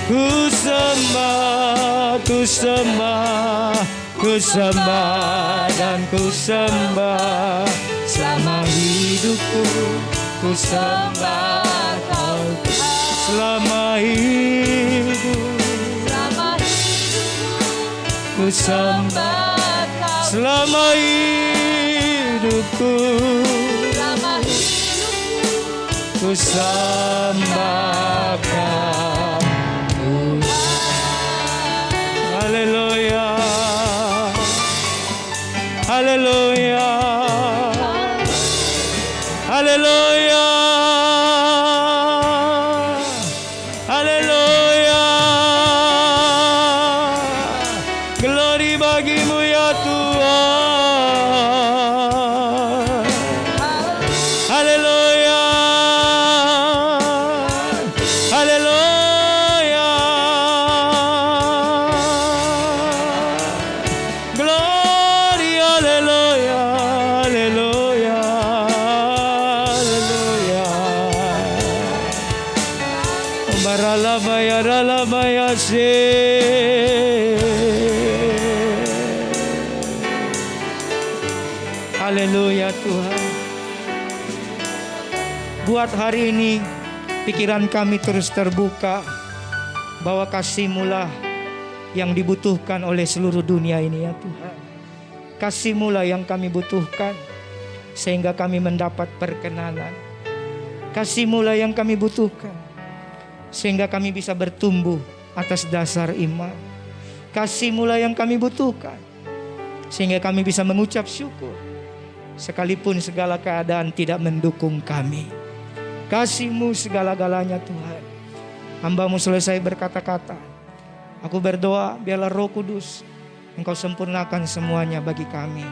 D: Ku sembah, ku sembah, ku sembah dan ku sembah selama hidupku. Ku sembah kau selama hidup. Ku sembah kau selama hidupku. Ku sembah kau. Haleluya, haleluya, haleluya, haleluya. Glory bagimu ya Tuhan. Haleluya, haleluya. Glory, haleluya, haleluya, haleluya. Baralabaya, ralabaya, haleluya Tuhan. Buat hari ini pikiran kami terus terbuka bahwa kasih-Mu lah yang dibutuhkan oleh seluruh dunia ini ya Tuhan. Kasih-Mu lah yang kami butuhkan sehingga kami mendapat perkenanan. Kasih-Mu lah yang kami butuhkan sehingga kami bisa bertumbuh atas dasar iman. Kasih-Mu lah yang kami butuhkan sehingga kami bisa mengucap syukur sekalipun segala keadaan tidak mendukung kami. Kasih-Mu segala-galanya Tuhan. Hamba-Mu selesai berkata-kata, aku berdoa biarlah Roh Kudus Engkau sempurnakan semuanya bagi kami.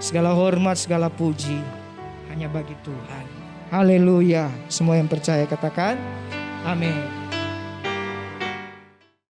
D: Segala hormat, segala puji hanya bagi Tuhan. Haleluya. Semua yang percaya katakan amin.